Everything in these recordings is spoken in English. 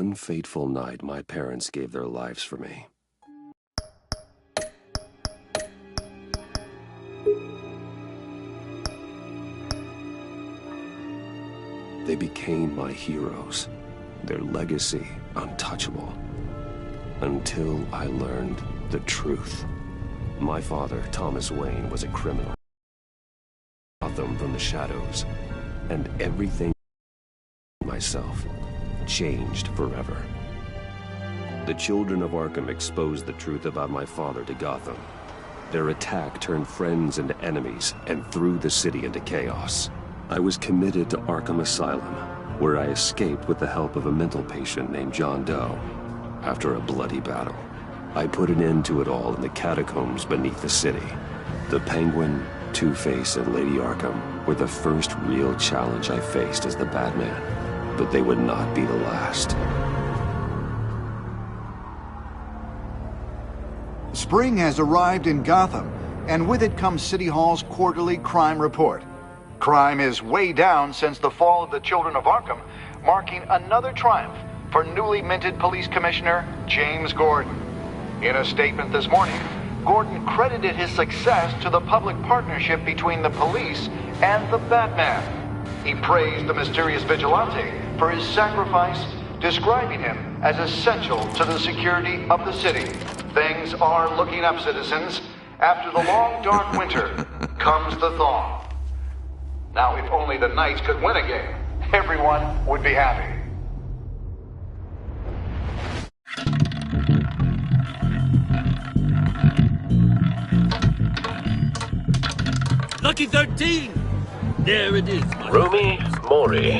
one fateful night, my parents gave their lives for me. They became my heroes, their legacy untouchable. Until I learned the truth. My father, Thomas Wayne, was a criminal. Gotham from the shadows, and everything myself changed forever. The children of Arkham exposed the truth about my father to Gotham. Their attack turned friends into enemies and threw the city into chaos. I was committed to Arkham Asylum, where I escaped with the help of a mental patient named John Doe. After a bloody battle, I put an end to it all in the catacombs beneath the city. The Penguin, Two-Face, and Lady Arkham were the first real challenge I faced as the Batman, but they would not be the last. Spring has arrived in Gotham, and with it comes City Hall's quarterly crime report. Crime is way down since the fall of the Children of Arkham, marking another triumph for newly minted Police Commissioner James Gordon. In a statement this morning, Gordon credited his success to the public partnership between the police and the Batman. He praised the mysterious vigilante for his sacrifice, describing him as essential to the security of the city. Things are looking up, citizens. After the long, dark winter comes the thaw. Now, if only the Knights could win a game, everyone would be happy. Lucky 13! There it is. Rumi Mori,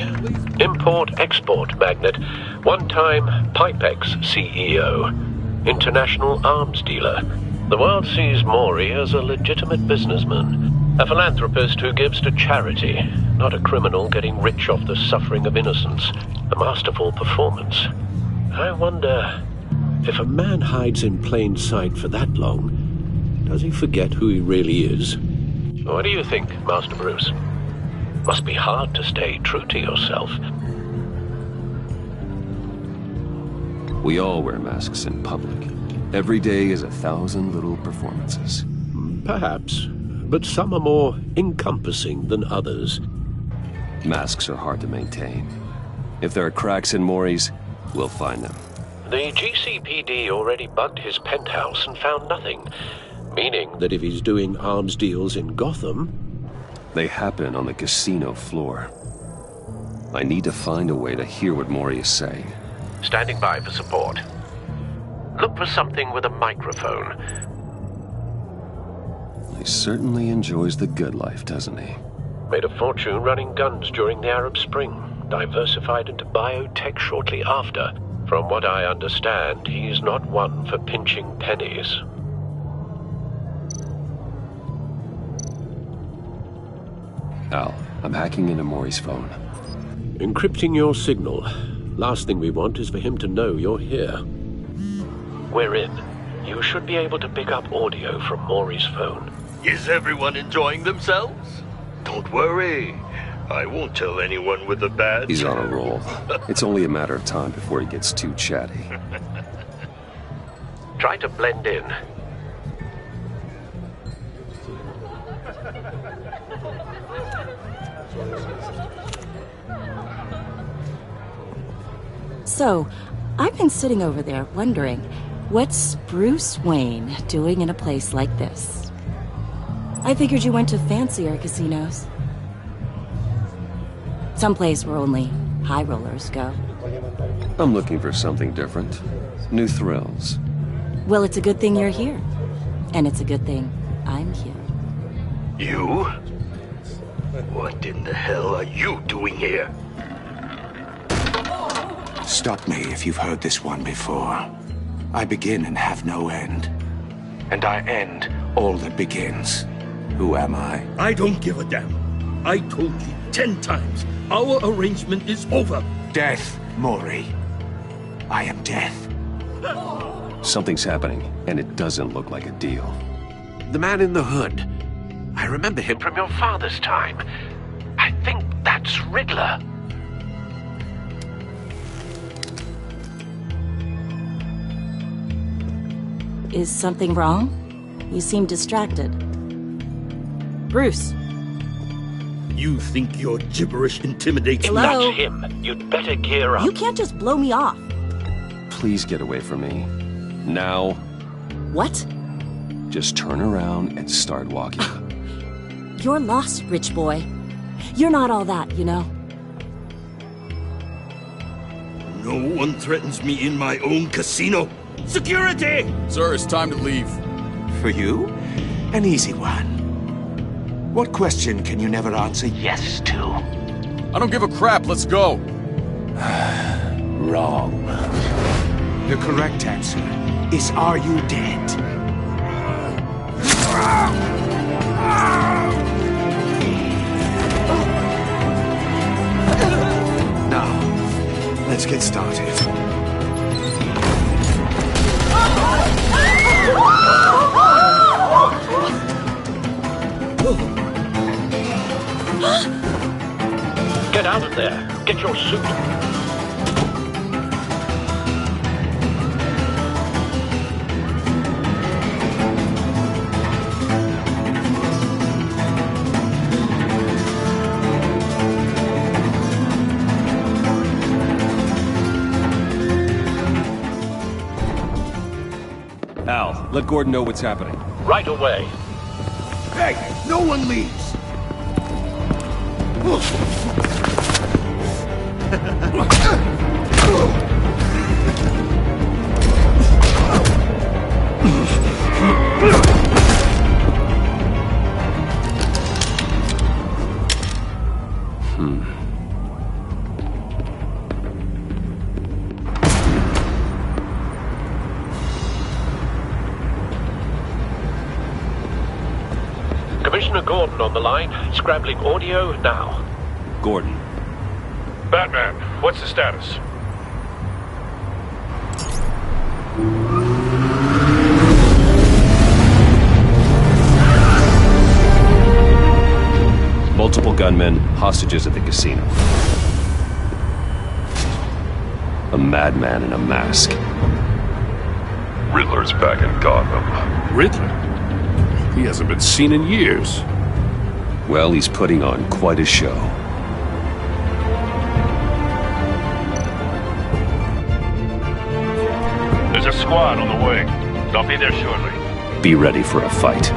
import-export magnate, one-time Pipex CEO, international arms dealer. The world sees Mori as a legitimate businessman. A philanthropist who gives to charity, not a criminal getting rich off the suffering of innocence. A masterful performance. I wonder, if a man hides in plain sight for that long, does he forget who he really is? What do you think, Master Bruce? Must be hard to stay true to yourself. We all wear masks in public. Every day is 1,000 little performances. Perhaps. But some are more encompassing than others. Masks are hard to maintain. If there are cracks in Mori's, we'll find them. The GCPD already bugged his penthouse and found nothing. Meaning that if he's doing arms deals in Gotham... They happen on the casino floor. I need to find a way to hear what Mori is saying. Standing by for support. Look for something with a microphone. He certainly enjoys the good life, doesn't he? Made a fortune running guns during the Arab Spring. Diversified into biotech shortly after. From what I understand, he's not one for pinching pennies. Al, I'm hacking into Mori's phone. Encrypting your signal. Last thing we want is for him to know you're here. We're in. You should be able to pick up audio from Mori's phone. Is everyone enjoying themselves? Don't worry. I won't tell anyone with a badge. He's on a roll. It's only a matter of time before he gets too chatty. Try to blend in. So, I've been sitting over there wondering, what's Bruce Wayne doing in a place like this? I figured you went to fancier casinos. Someplace where only high rollers go. I'm looking for something different. New thrills. Well, it's a good thing you're here. And it's a good thing I'm here. You? What in the hell are you doing here? Stop me if you've heard this one before. I begin and have no end. And I end all that begins. Who am I? I don't give a damn. I told you 10 times. Our arrangement is over. Death, Mori. I am death. Something's happening, and it doesn't look like a deal. The man in the hood. I remember him from your father's time. I think that's Riddler. Is something wrong? You seem distracted. Bruce. You think your gibberish intimidates me? Hello? That's him. You'd better gear up. You can't just blow me off. Please get away from me. Now. What? Just turn around and start walking. You're lost, rich boy. You're not all that, you know. No one threatens me in my own casino. Security! Sir, it's time to leave. For you? An easy one. What question can you never answer yes to? I don't give a crap, let's go. Wrong. The correct answer is, are you dead? Now, let's get started. Get out of there. Get your suit. Al, let Gordon know what's happening. Right away. Hey, no one leaves! Commissioner Gordon on the line. Scrambling audio now. Gordon. Batman, what's the status? Multiple gunmen, hostages at the casino. A madman in a mask. Riddler's back in Gotham. Riddler? He hasn't been seen in years. Well, he's putting on quite a show. There's a squad on the way. They'll be there shortly. Be ready for a fight.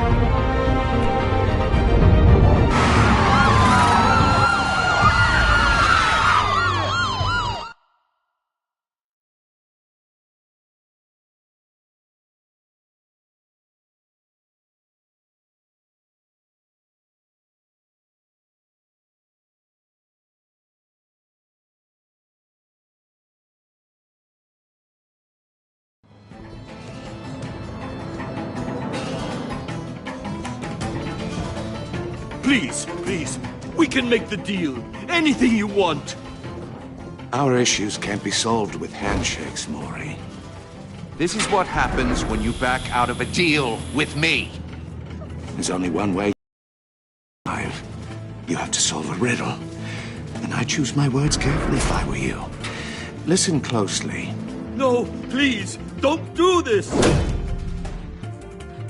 Please, please. We can make the deal. Anything you want. Our issues can't be solved with handshakes, Maury. This is what happens when you back out of a deal with me. There's only one way. You have to solve a riddle. And I choose my words carefully if I were you. Listen closely. No, please, don't do this!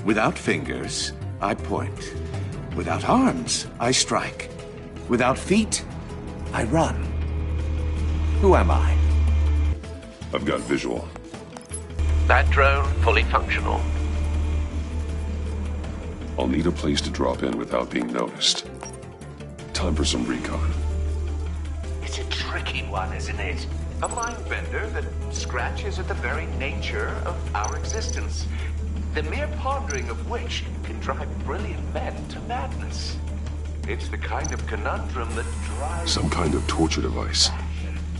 Without fingers, I point. Without arms, I strike. Without feet, I run. Who am I? I've got visual. That drone fully functional. I'll need a place to drop in without being noticed. Time for some recon. It's a tricky one, isn't it? A mind bender that scratches at the very nature of our existence. The mere pondering of which can drive brilliant men to madness. It's the kind of conundrum that drives... Some kind of torture device.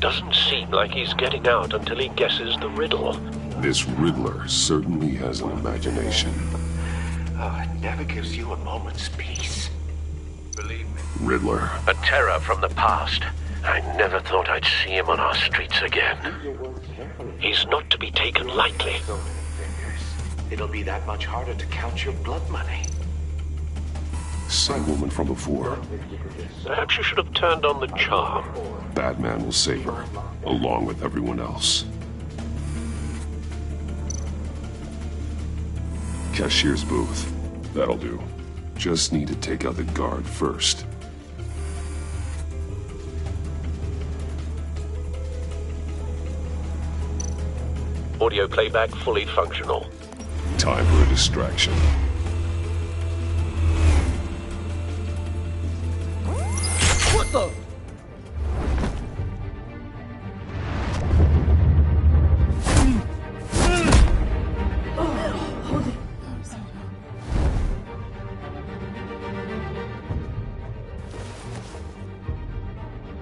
Doesn't seem like he's getting out until he guesses the riddle. This Riddler certainly has an imagination. Oh, it never gives you a moment's peace. Believe me. Riddler. A terror from the past. I never thought I'd see him on our streets again. He's not to be taken lightly. It'll be that much harder to count your blood money. Same woman from before. Perhaps you should have turned on the charm. Batman will save her, along with everyone else. Cashier's booth. That'll do. Just need to take out the guard first. Audio playback fully functional. Time for a distraction. What the?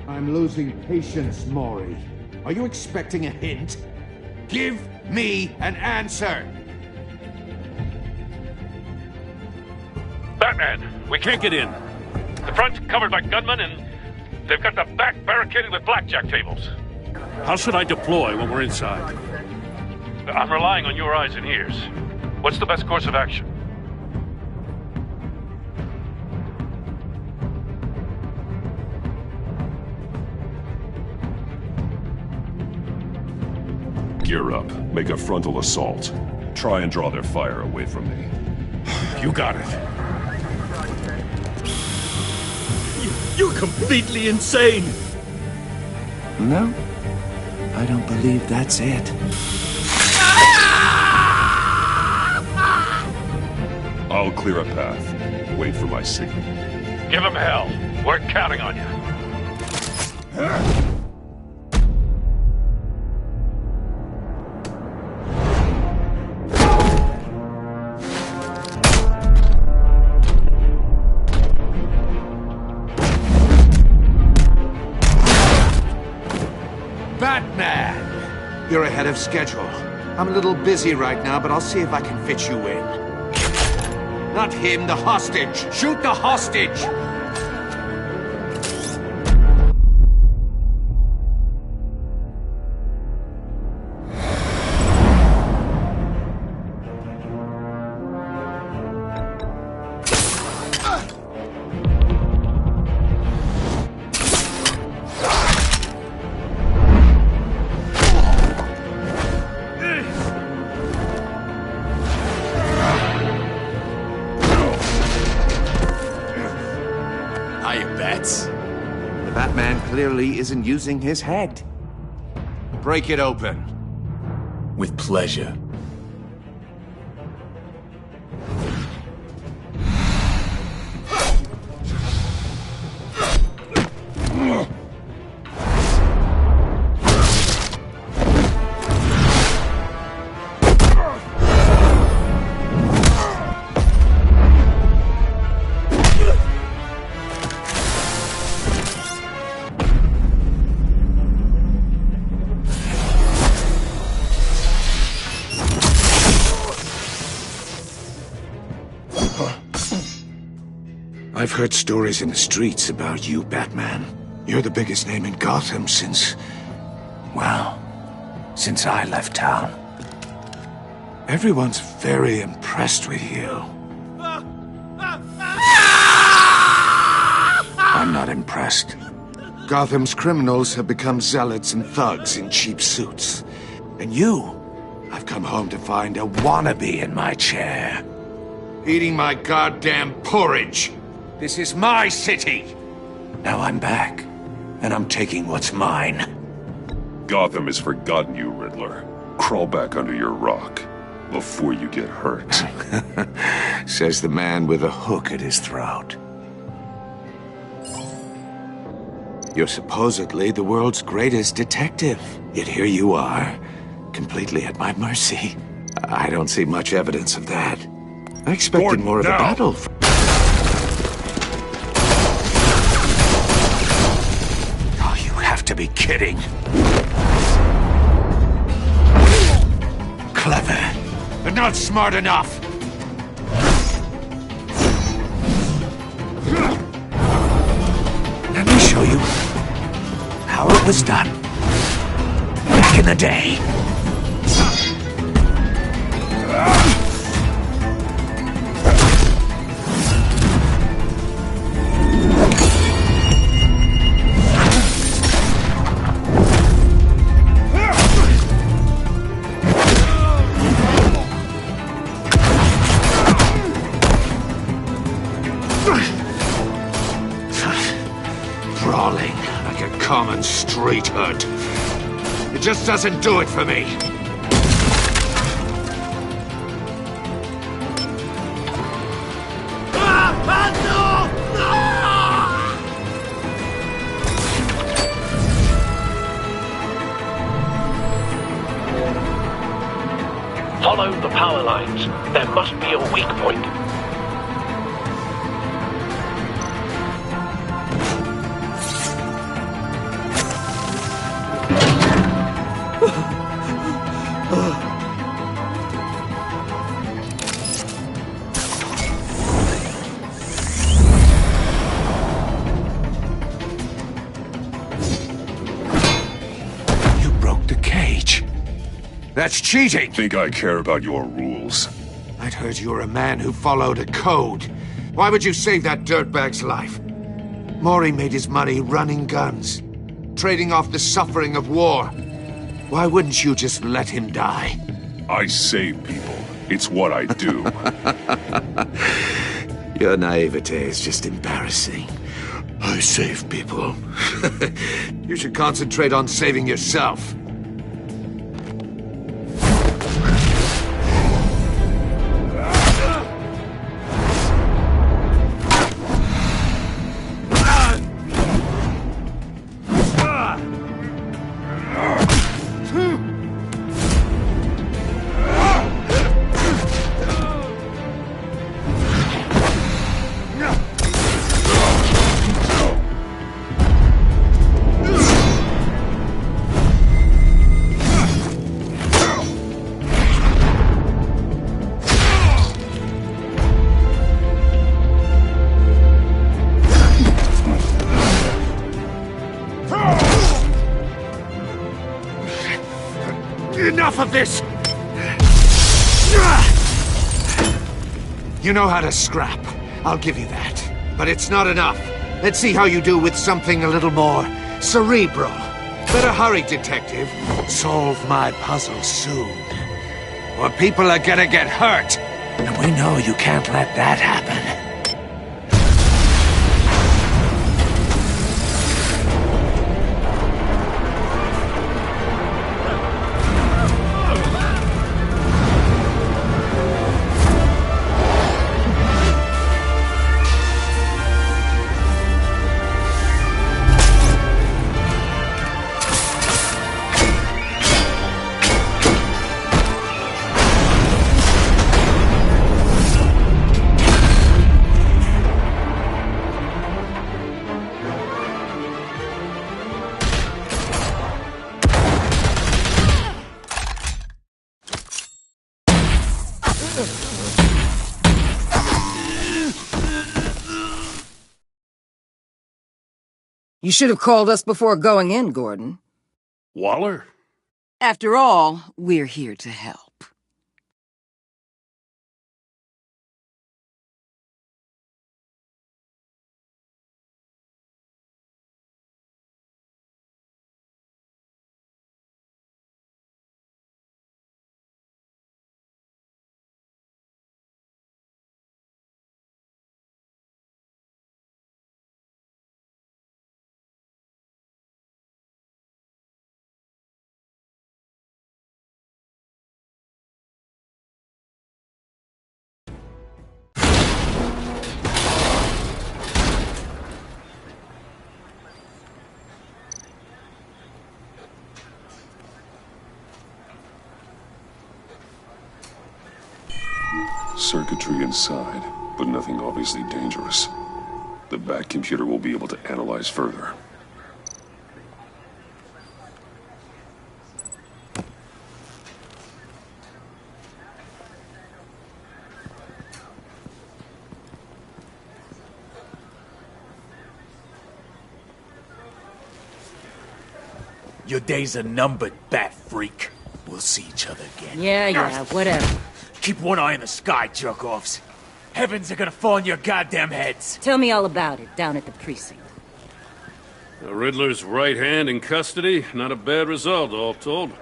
I'm losing patience, Maury. Are you expecting a hint? Give me an answer! Batman, we can't get in. The front's covered by gunmen, and they've got the back barricaded with blackjack tables. How should I deploy when we're inside? I'm relying on your eyes and ears. What's the best course of action? Gear up. Make a frontal assault. Try and draw their fire away from me. You got it. You're completely insane! No, I don't believe that's it. I'll clear a path. Wait for my signal. Give them hell. We're counting on you. Batman! You're ahead of schedule. I'm a little busy right now, but I'll see if I can fit you in. Not him, the hostage! Shoot the hostage! The Batman clearly isn't using his head. Break it open. With pleasure. I've heard stories in the streets about you, Batman. You're the biggest name in Gotham since... well, since I left town. Everyone's very impressed with you. I'm not impressed. Gotham's criminals have become zealots and thugs in cheap suits. And you, I've come home to find a wannabe in my chair. Eating my goddamn porridge. This is my city! Now I'm back, and I'm taking what's mine. Gotham has forgotten you, Riddler. Crawl back under your rock before you get hurt. Says the man with a hook at his throat. You're supposedly the world's greatest detective. Yet here you are, completely at my mercy. I don't see much evidence of that. I expected Gordon, more of a now. battle. Oh, you have to be kidding. Clever, but not smart enough. Let me show you how it was done back in the day. Crawling like a common street hood. It just doesn't do it for me. Follow the power lines. There must be a weak point. You broke the cage. That's cheating! Think I care about your rules? I'd heard you were a man who followed a code. Why would you save that dirtbag's life? Maury made his money running guns, trading off the suffering of war. Why wouldn't you just let him die? I save people. It's what I do. Your naivete is just embarrassing. I save people. You should concentrate on saving yourself. Enough of this! You know how to scrap. I'll give you that. But it's not enough. Let's see how you do with something a little more cerebral. Better hurry, detective. Solve my puzzle soon. Or people are gonna get hurt. And we know you can't let that happen. You should have called us before going in, Gordon. Waller? After all, we're here to help. Circuitry inside, but nothing obviously dangerous. The back computer will be able to analyze further. Your days are numbered, bat freak. We'll see each other again. Yeah, whatever. Keep one eye in the sky, jerk-offs. Heavens are gonna fall on your goddamn heads. Tell me all about it, down at the precinct. The Riddler's right hand in custody. Not a bad result, all told.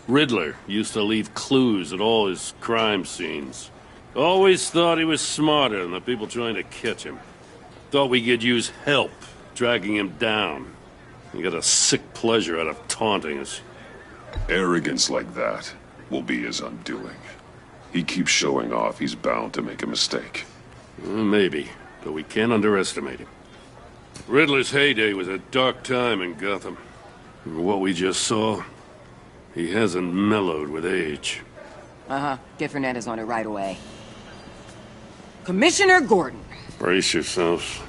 Riddler used to leave clues at all his crime scenes. Always thought he was smarter than the people trying to catch him. Thought we could use help dragging him down. He got a sick pleasure out of taunting us. Arrogance like that will be his undoing. He keeps showing off, he's bound to make a mistake. Maybe, but we can't underestimate him. Riddler's heyday was a dark time in Gotham. What we just saw, he hasn't mellowed with age. Uh-huh. Get Fernandez on it right away. Commissioner Gordon. Brace yourselves.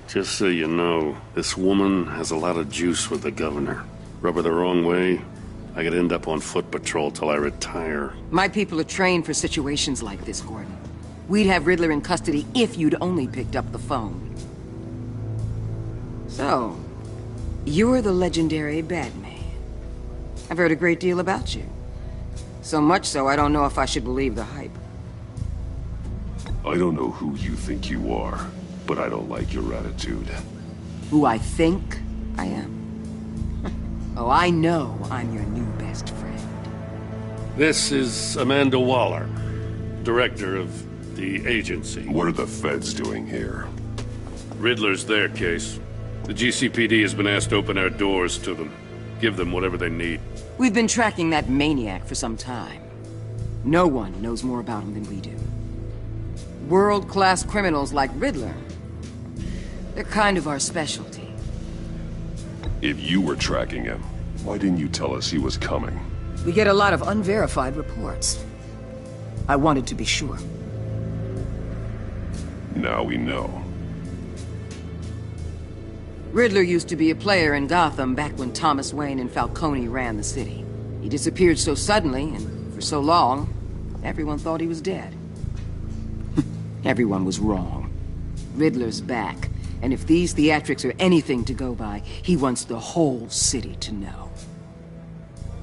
Just so you know, this woman has a lot of juice with the governor. Rub her the wrong way, I could end up on foot patrol till I retire. My people are trained for situations like this, Gordon. We'd have Riddler in custody if you'd only picked up the phone. So, you're the legendary Batman. I've heard a great deal about you. So much so, I don't know if I should believe the hype. I don't know who you think you are, but I don't like your attitude. Who I think I am? Oh, I know I'm your new best friend. This is Amanda Waller, director of the agency. What are the feds doing here? Riddler's their case. The GCPD has been asked to open our doors to them. Give them whatever they need. We've been tracking that maniac for some time. No one knows more about him than we do. World-class criminals like Riddler, they're kind of our specialty. If you were tracking him, why didn't you tell us he was coming? We get a lot of unverified reports. I wanted to be sure. Now we know. Riddler used to be a player in Gotham back when Thomas Wayne and Falcone ran the city. He disappeared so suddenly and for so long, everyone thought he was dead. Everyone was wrong. Riddler's back, and if these theatrics are anything to go by, he wants the whole city to know.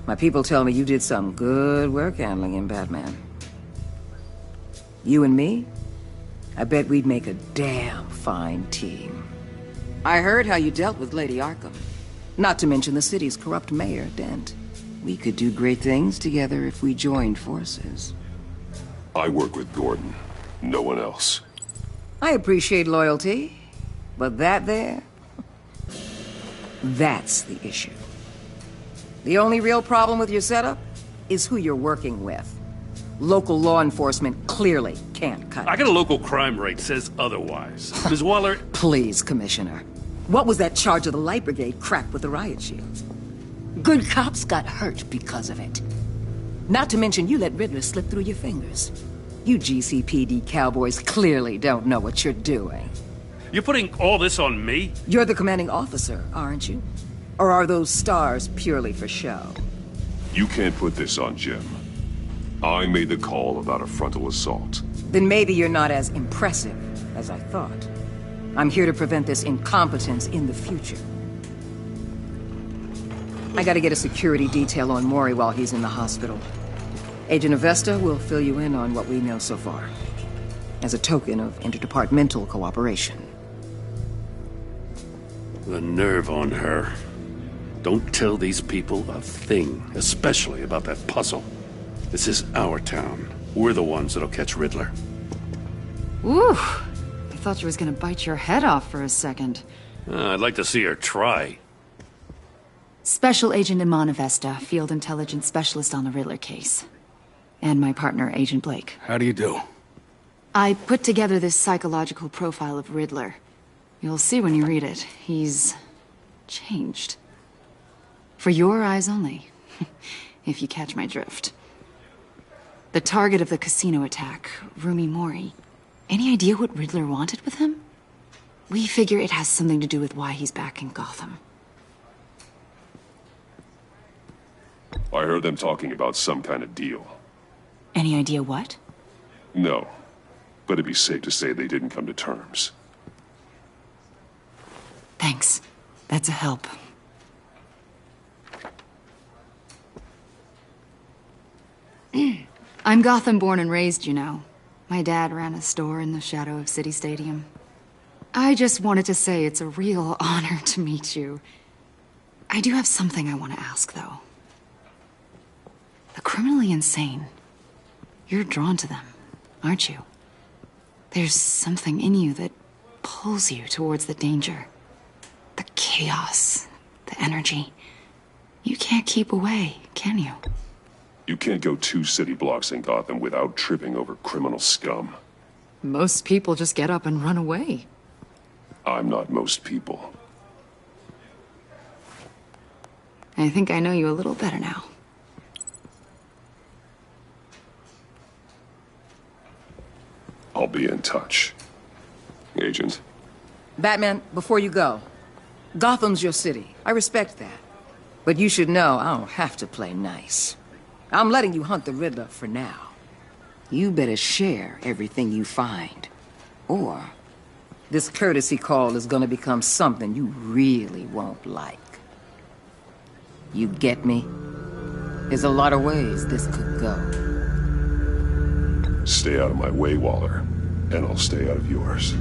My people tell me you did some good work handling him, Batman. You and me? I bet we'd make a damn fine team. I heard how you dealt with Lady Arkham. Not to mention the city's corrupt mayor, Dent. We could do great things together if we joined forces. I work with Gordon. No one else. I appreciate loyalty, but that there... that's the issue. The only real problem with your setup is who you're working with. Local law enforcement clearly can't cut it. I got a local crime rate says otherwise. Ms. Waller... Please, Commissioner. What was that charge of the Light Brigade crap with the riot shields? Good cops got hurt because of it. Not to mention you let Riddler slip through your fingers. You GCPD cowboys clearly don't know what you're doing. You're putting all this on me? You're the commanding officer, aren't you? Or are those stars purely for show? You can't put this on Jim. I made the call about a frontal assault. Then maybe you're not as impressive as I thought. I'm here to prevent this incompetence in the future. I gotta get a security detail on Mori while he's in the hospital. Agent Avesta will fill you in on what we know so far, as a token of interdepartmental cooperation. The nerve on her. Don't tell these people a thing, especially about that puzzle. This is our town. We're the ones that'll catch Riddler. Ooh, I thought you was gonna bite your head off for a second. I'd like to see her try. Special Agent Iman Avesta, Field Intelligence Specialist on the Riddler case. And my partner, Agent Blake. How do you do? I put together this psychological profile of Riddler. You'll see when you read it. He's... changed. For your eyes only, if you catch my drift. The target of the casino attack, Rumi Mori. Any idea what Riddler wanted with him? We figure it has something to do with why he's back in Gotham. I heard them talking about some kind of deal. Any idea what? No, but it'd be safe to say they didn't come to terms. Thanks. That's a help. I'm Gotham born and raised, you know. My dad ran a store in the shadow of City Stadium. I just wanted to say it's a real honor to meet you. I do have something I want to ask, though. The criminally insane. You're drawn to them, aren't you? There's something in you that pulls you towards the danger. The chaos, the energy. You can't keep away, can you? You can't go 2 city blocks in Gotham without tripping over criminal scum. Most people just get up and run away. I'm not most people. I think I know you a little better now. I'll be in touch. Agent. Batman, before you go, Gotham's your city. I respect that. But you should know I don't have to play nice. I'm letting you hunt the Riddler for now. You better share everything you find. Or this courtesy call is gonna become something you really won't like. You get me? There's a lot of ways this could go. Stay out of my way, Waller. And I'll stay out of yours.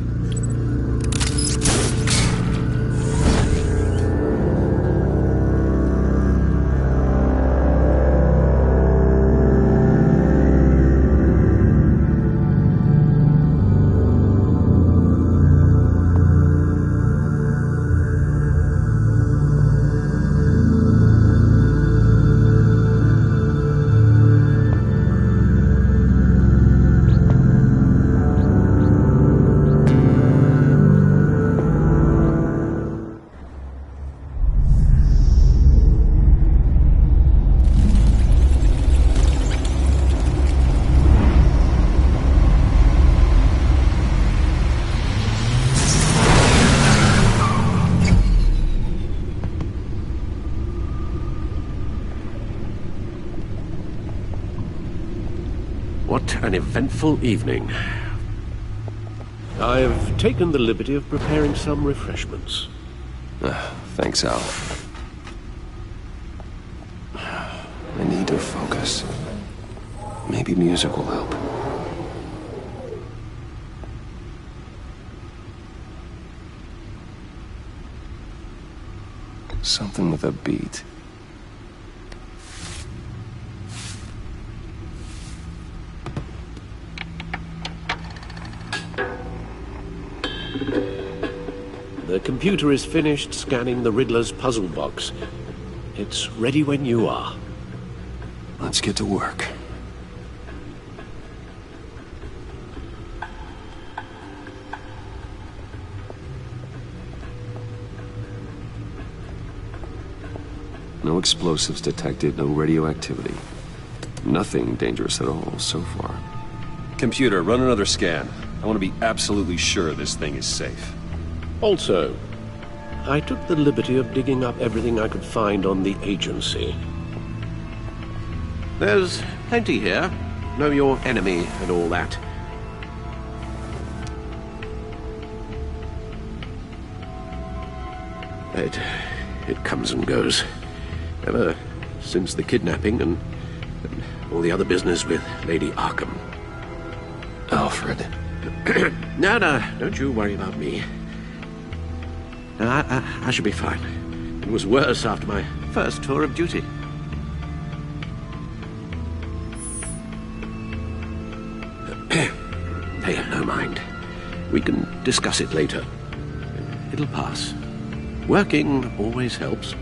What an eventful evening. I've taken the liberty of preparing some refreshments. Thanks, Al. I need to focus. Maybe music will help. Something with a beat. The computer is finished scanning the Riddler's puzzle box. It's ready when you are. Let's get to work. No explosives detected, no radioactivity. Nothing dangerous at all so far. Computer, run another scan. I want to be absolutely sure this thing is safe. Also, I took the liberty of digging up everything I could find on the agency. There's plenty here. Know your enemy and all that. It comes and goes. Ever since the kidnapping and all the other business with Lady Arkham. Alfred. No, don't you worry about me. No, I should be fine. It was worse after my first tour of duty. Hey, no mind. We can discuss it later. It'll pass. Working always helps.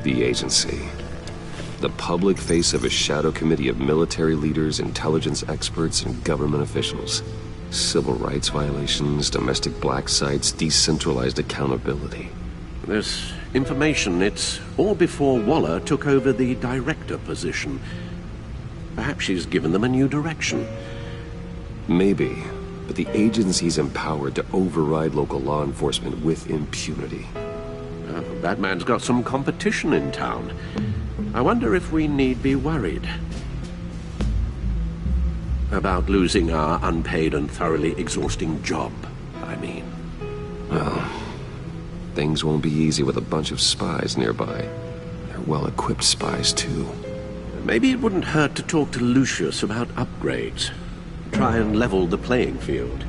The agency. The public face of a shadow committee of military leaders, intelligence experts, and government officials. Civil rights violations, domestic black sites, decentralized accountability. This information, it's all before Waller took over the director position. Perhaps she's given them a new direction. Maybe, but the agency's empowered to override local law enforcement with impunity. Batman's got some competition in town. I wonder if we need be worried about losing our unpaid and thoroughly exhausting job, I mean. Well, things won't be easy with a bunch of spies nearby. They're well-equipped spies, too. Maybe it wouldn't hurt to talk to Lucius about upgrades. Try and level the playing field.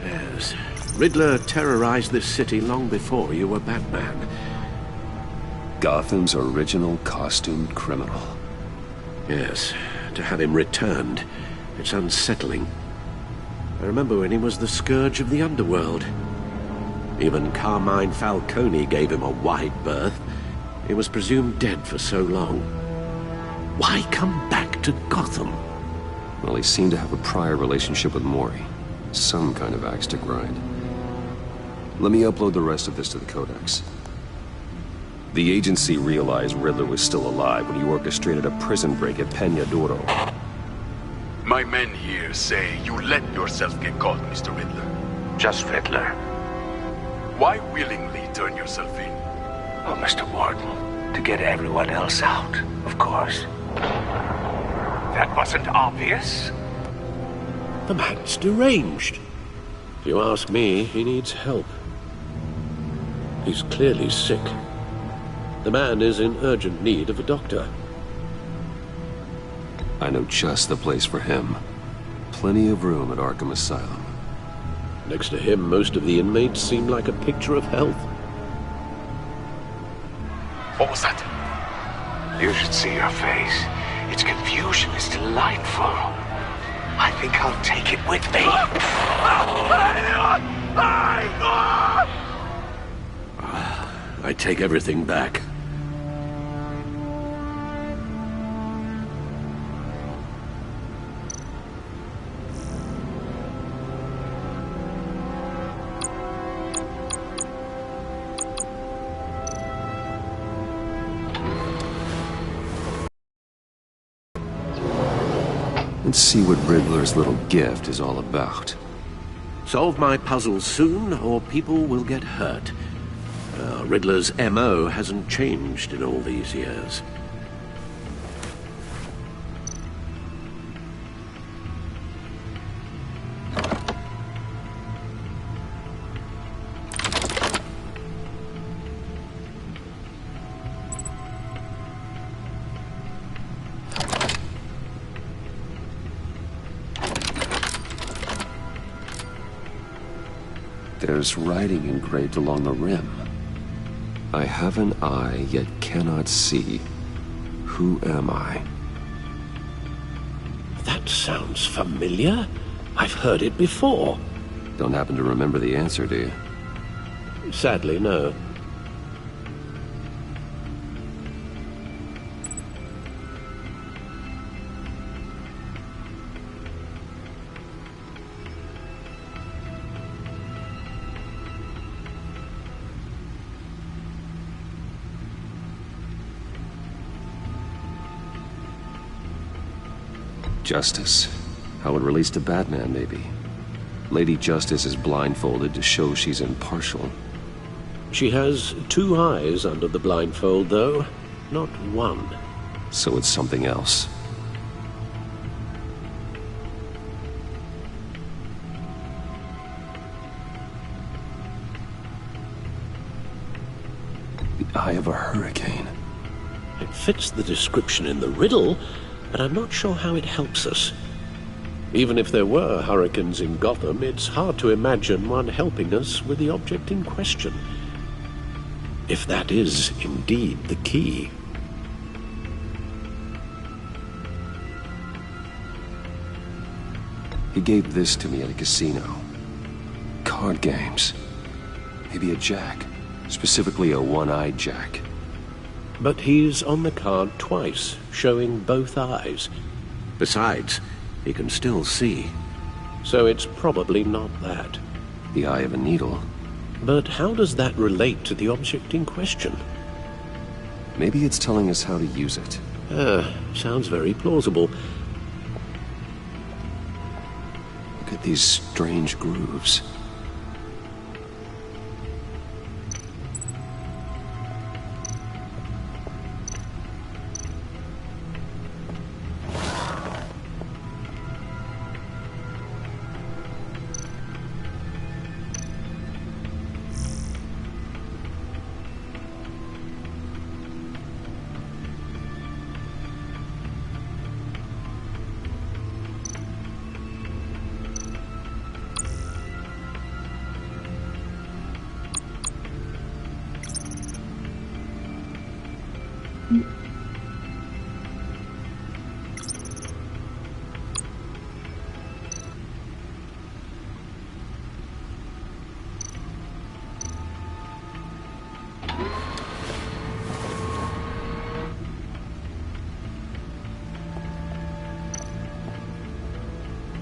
Yes, Riddler terrorized this city long before you were Batman. Gotham's original costumed criminal. Yes, to have him returned, it's unsettling. I remember when he was the scourge of the underworld. Even Carmine Falcone gave him a wide berth. He was presumed dead for so long. Why come back to Gotham? Well, he seemed to have a prior relationship with Mori. Some kind of axe to grind. Let me upload the rest of this to the Codex. The agency realized Riddler was still alive when he orchestrated a prison break at Peña Duro. My men here say you let yourself get caught, Mr. Riddler. Just Riddler. Why willingly turn yourself in? Oh, Mr. Warden, to get everyone else out, of course. That wasn't obvious. The man's deranged. If you ask me, he needs help. He's clearly sick. The man is in urgent need of a doctor. I know just the place for him. Plenty of room at Arkham Asylum. Next to him, most of the inmates seem like a picture of health. What was that? You should see your face. Its confusion is delightful. I think I'll take it with me. I take everything back. Let's see what Riddler's little gift is all about. Solve my puzzle soon, or people will get hurt. Riddler's M.O. hasn't changed in all these years. There's writing engraved along the rim. I have an eye, yet cannot see. Who am I? That sounds familiar. I've heard it before. Don't happen to remember the answer, do you? Sadly, no. Justice. How it relates to Batman, maybe. Lady Justice is blindfolded to show she's impartial. She has two eyes under the blindfold, though. Not one. So it's something else. The eye of a hurricane. It fits the description in the riddle, but I'm not sure how it helps us. Even if there were hurricanes in Gotham, it's hard to imagine one helping us with the object in question. If that is indeed the key. He gave this to me at a casino. Card games. Maybe a jack. Specifically a one-eyed jack. But he's on the card twice, showing both eyes. Besides, he can still see. So it's probably not that. The eye of a needle. But how does that relate to the object in question? Maybe it's telling us how to use it. Sounds very plausible. Look at these strange grooves.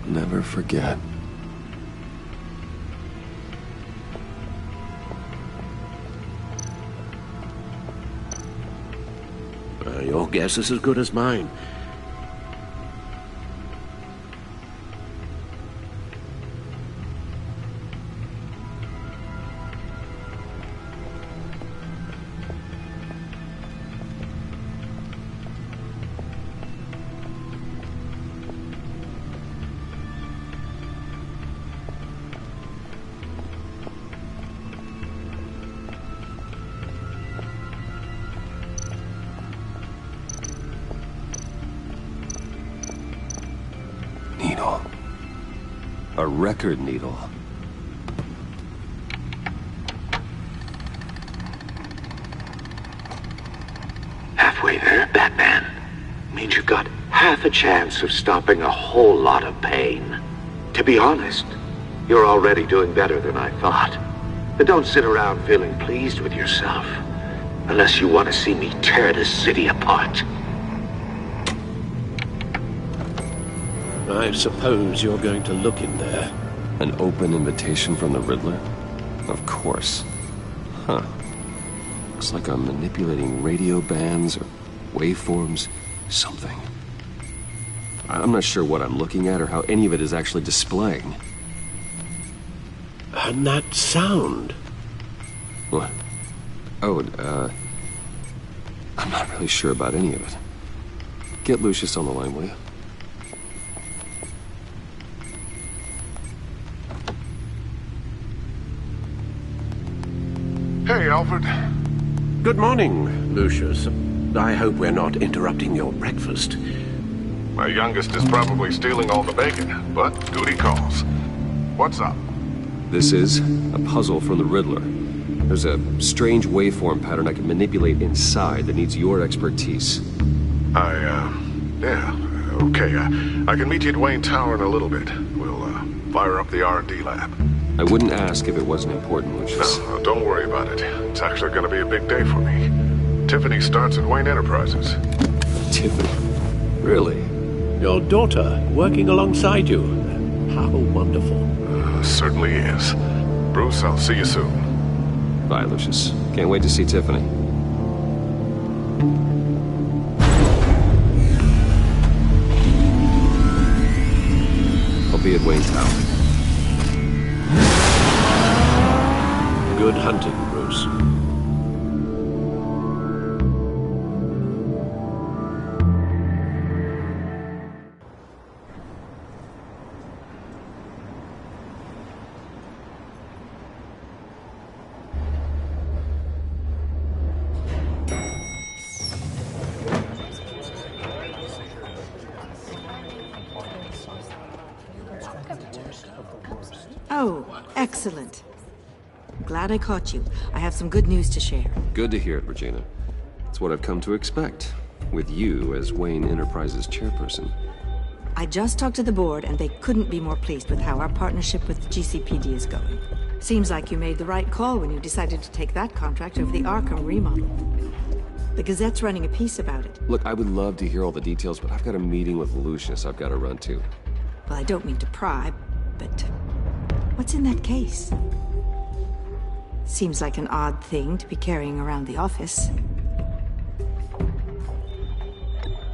Never forget. Your guess is as good as mine. Needle. A record needle. Halfway there, Batman. Means you've got half a chance of stopping a whole lot of pain. To be honest, you're already doing better than I thought. But don't sit around feeling pleased with yourself. Unless you want to see me tear this city apart. I suppose you're going to look in there. An open invitation from the Riddler? Of course. Huh. Looks like I'm manipulating radio bands or waveforms, something. I'm not sure what I'm looking at or how any of it is actually displaying. And that sound? What? Oh, I'm not really sure about any of it. Get Lucius on the line, will you? Hey, Alfred. Good morning, Lucius. I hope we're not interrupting your breakfast. My youngest is probably stealing all the bacon, but duty calls. What's up? This is a puzzle from the Riddler. There's a strange waveform pattern I can manipulate inside that needs your expertise. Yeah, okay. I can meet you at Wayne Tower in a little bit. We'll, fire up the R&D lab. I wouldn't ask if it wasn't important, Lucius. No, don't worry about it. It's actually gonna be a big day for me. Tiffany starts at Wayne Enterprises. Tiffany? Really? Your daughter working alongside you. How wonderful. Certainly is. Bruce, I'll see you soon. Bye, Lucius. Can't wait to see Tiffany. I'll be at Wayne Tower. Good hunting, Bruce. Oh, excellent. Glad I caught you. I have some good news to share. Good to hear it, Regina. It's what I've come to expect, with you as Wayne Enterprises chairperson. I just talked to the board, and they couldn't be more pleased with how our partnership with GCPD is going. Seems like you made the right call when you decided to take that contract over the Arkham remodel. The Gazette's running a piece about it. Look, I would love to hear all the details, but I've got a meeting with Lucius I've got to run to. Well, I don't mean to pry, but what's in that case? Seems like an odd thing to be carrying around the office.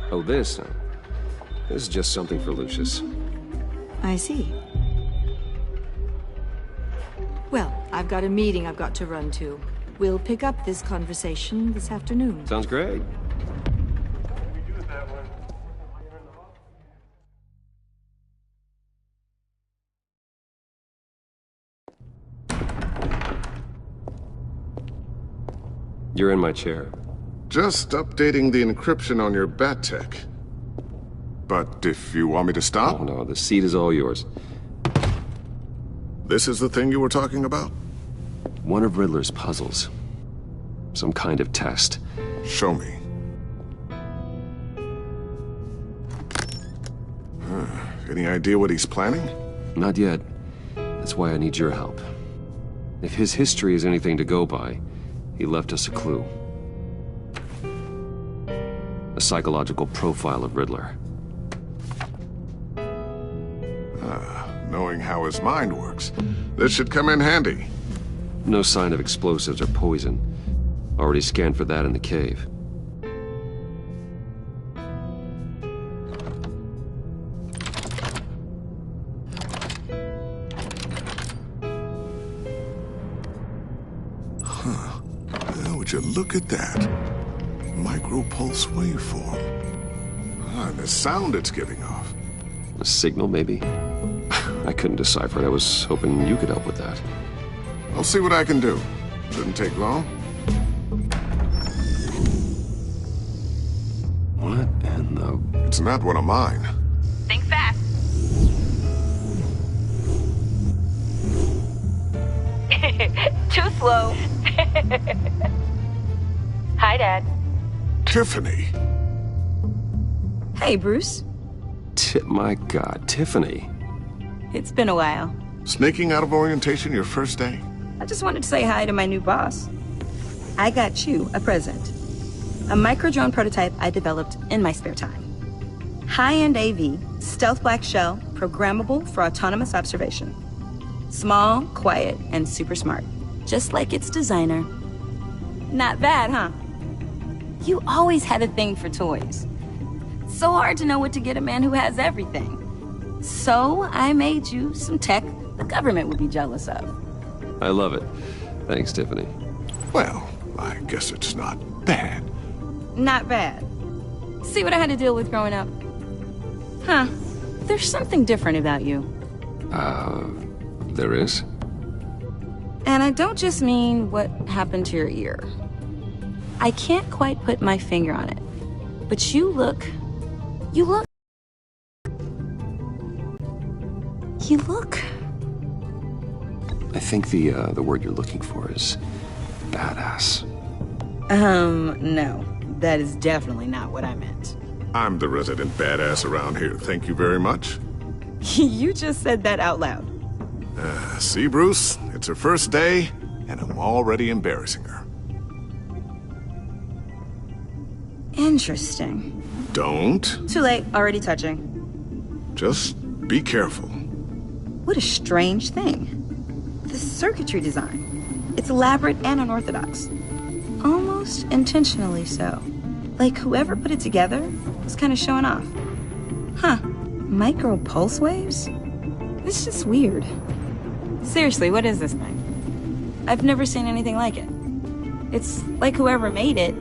Oh, this? This is just something for Lucius. I see. Well, I've got a meeting I've got to run to. We'll pick up this conversation this afternoon. Sounds great. You're in my chair. Just updating the encryption on your bat tech. But if you want me to stop? Oh, no, the seat is all yours. This is the thing you were talking about? One of Riddler's puzzles. Some kind of test. Show me. Any idea what he's planning? Not yet. That's why I need your help. If his history is anything to go by, he left us a clue. A psychological profile of Riddler. Knowing how his mind works, this should come in handy. No sign of explosives or poison. Already scanned for that in the cave. Would you look at that? Micro-pulse waveform. The sound it's giving off. A signal, maybe? I couldn't decipher it. I was hoping you could help with that. I'll see what I can do. Shouldn't take long. What in the... It's not one of mine. Think fast. Too slow. Hi, Dad. Tiffany. Hey, Bruce. My God, Tiffany. It's been a while. Sneaking out of orientation your first day? I just wanted to say hi to my new boss. I got you a present. A micro-drone prototype I developed in my spare time. High-end AV, stealth black shell, programmable for autonomous observation. Small, quiet, and super smart. Just like its designer. Not bad, huh? You always had a thing for toys. So hard to know what to get a man who has everything. So I made you some tech the government would be jealous of. I love it. Thanks, Tiffany. Well, I guess it's not bad. Not bad. See what I had to deal with growing up? Huh. There's something different about you. There is? And I don't just mean what happened to your ear. I can't quite put my finger on it. But you look... You look... I think the word you're looking for is badass. No. That is definitely not what I meant. I'm the resident badass around here. Thank you very much. You just said that out loud. See, Bruce? It's her first day, and I'm already embarrassing her. Interesting. Don't. Too late. Already touching. Just be careful. What a strange thing. The circuitry design. It's elaborate and unorthodox. Almost intentionally so. Like whoever put it together was kind of showing off. Huh. Micro pulse waves? It's just weird. Seriously, what is this thing? I've never seen anything like it. It's like whoever made it...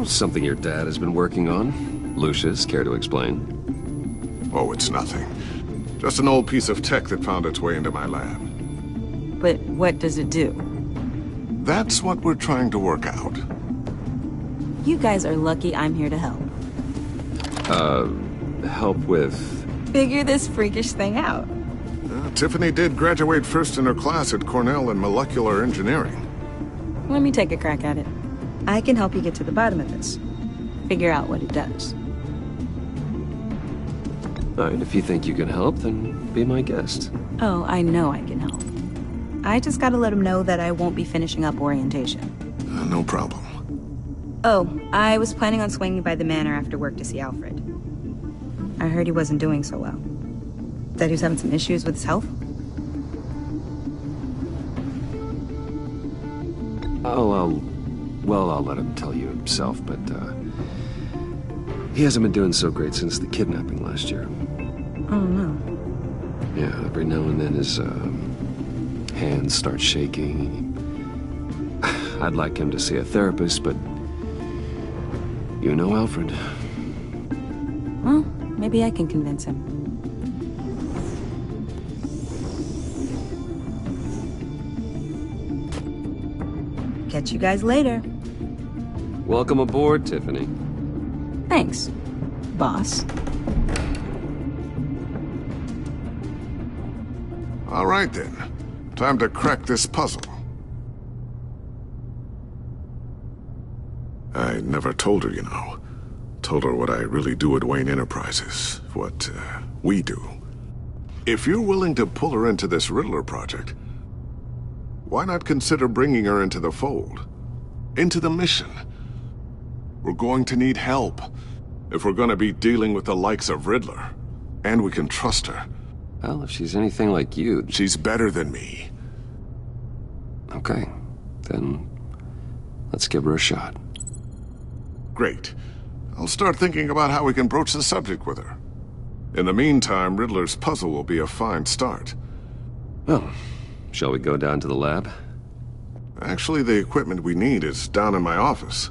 Something your dad has been working on. Lucius, care to explain? Oh, it's nothing. Just an old piece of tech that found its way into my lab. But what does it do? That's what we're trying to work out. You guys are lucky I'm here to help. Help with... Figure this freakish thing out. Tiffany did graduate first in her class at Cornell in molecular engineering. Let me take a crack at it. I can help you get to the bottom of this. Figure out what it does. All right, if you think you can help, then be my guest. Oh, I know I can help. I just gotta let him know that I won't be finishing up orientation. No problem. Oh, I was planning on swinging by the manor after work to see Alfred. I heard he wasn't doing so well. That he was having some issues with his health? I'll let him tell you himself, but, he hasn't been doing so great since the kidnapping last year. Oh, no. Yeah, every now and then his, hands start shaking. I'd like him to see a therapist, but... You know Alfred. Well, maybe I can convince him. Catch you guys later. Welcome aboard, Tiffany. Thanks, boss. All right, then. Time to crack this puzzle. I never told her, you know. Told her what I really do at Wayne Enterprises, what we do. If you're willing to pull her into this Riddler project, why not consider bringing her into the fold? Into the mission? We're going to need help if we're going to be dealing with the likes of Riddler. And we can trust her. Well, if she's anything like you... She's better than me. Okay, then let's give her a shot. Great. I'll start thinking about how we can broach the subject with her. In the meantime, Riddler's puzzle will be a fine start. Well, shall we go down to the lab? Actually, the equipment we need is down in my office.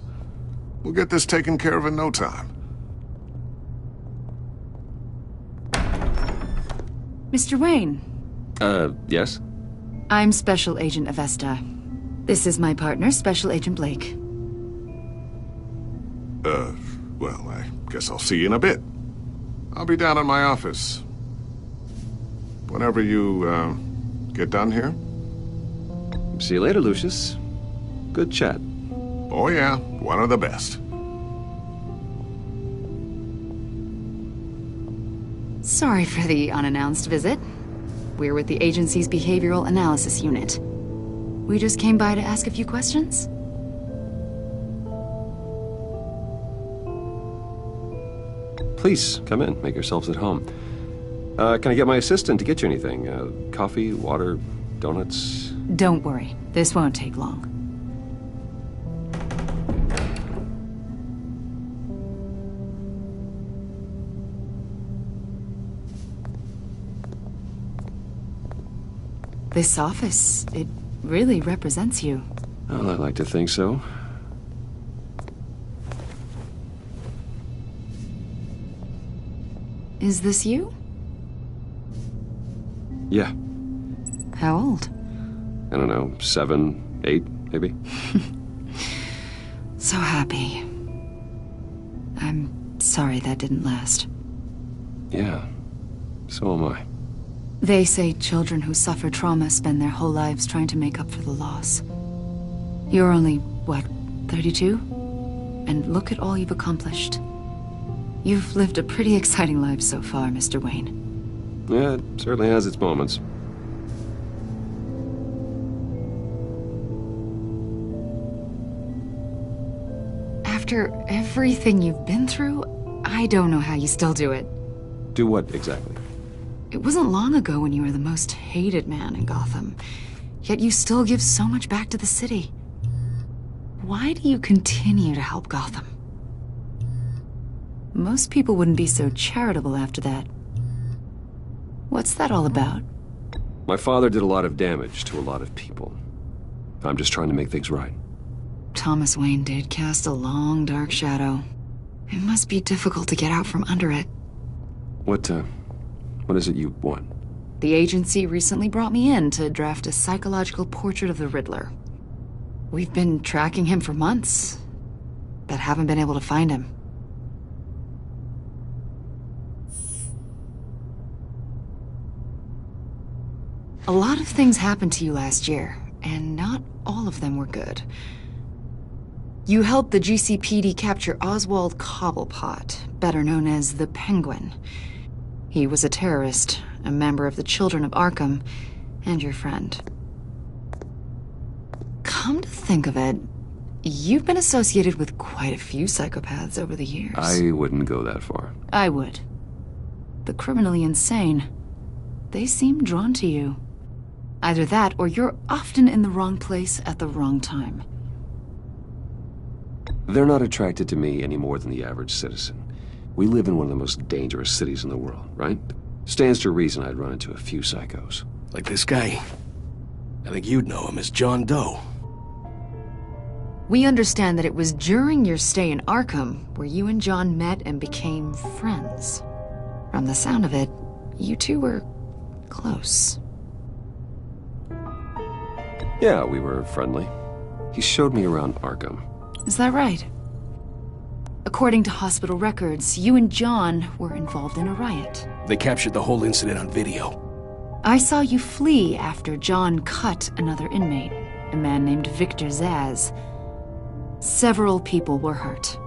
We'll get this taken care of in no time. Mr. Wayne. Yes? I'm Special Agent Avesta. This is my partner, Special Agent Blake. Well, I guess I'll see you in a bit. I'll be down in my office. Whenever you, get done here. See you later, Lucius. Good chat. Oh yeah, one of the best. Sorry for the unannounced visit. We're with the agency's Behavioral Analysis Unit. We just came by to ask a few questions. Please, come in. Make yourselves at home. Can I get my assistant to get you anything? Coffee, water, donuts? Don't worry. This won't take long. This office, it really represents you. Well, I like to think so. Is this you? Yeah. How old? I don't know, 7, 8, maybe? So happy. I'm sorry that didn't last. Yeah, so am I. They say children who suffer trauma spend their whole lives trying to make up for the loss. You're only, what, 32? And look at all you've accomplished. You've lived a pretty exciting life so far, Mr. Wayne. Yeah, it certainly has its moments. After everything you've been through, I don't know how you still do it. Do what, exactly? It wasn't long ago when you were the most hated man in Gotham, yet you still give so much back to the city. Why do you continue to help Gotham? Most people wouldn't be so charitable after that. What's that all about? My father did a lot of damage to a lot of people. I'm just trying to make things right. Thomas Wayne did cast a long, dark shadow. It must be difficult to get out from under it. What is it you want? The agency recently brought me in to draft a psychological portrait of the Riddler. We've been tracking him for months, but haven't been able to find him. A lot of things happened to you last year, and not all of them were good. You helped the GCPD capture Oswald Cobblepot, better known as the Penguin. He was a terrorist, a member of the Children of Arkham, and your friend. Come to think of it, you've been associated with quite a few psychopaths over the years. I wouldn't go that far. I would. The criminally insane. They seem drawn to you. Either that, or you're often in the wrong place at the wrong time. They're not attracted to me any more than the average citizen. We live in one of the most dangerous cities in the world, right? Stands to reason I'd run into a few psychos. Like this guy. I think you'd know him as John Doe. We understand that it was during your stay in Arkham where you and John met and became friends. From the sound of it, you two were close. Yeah, we were friendly. He showed me around Arkham. Is that right? According to hospital records, you and John were involved in a riot. They captured the whole incident on video. I saw you flee after John cut another inmate, a man named Victor Zaz. Several people were hurt.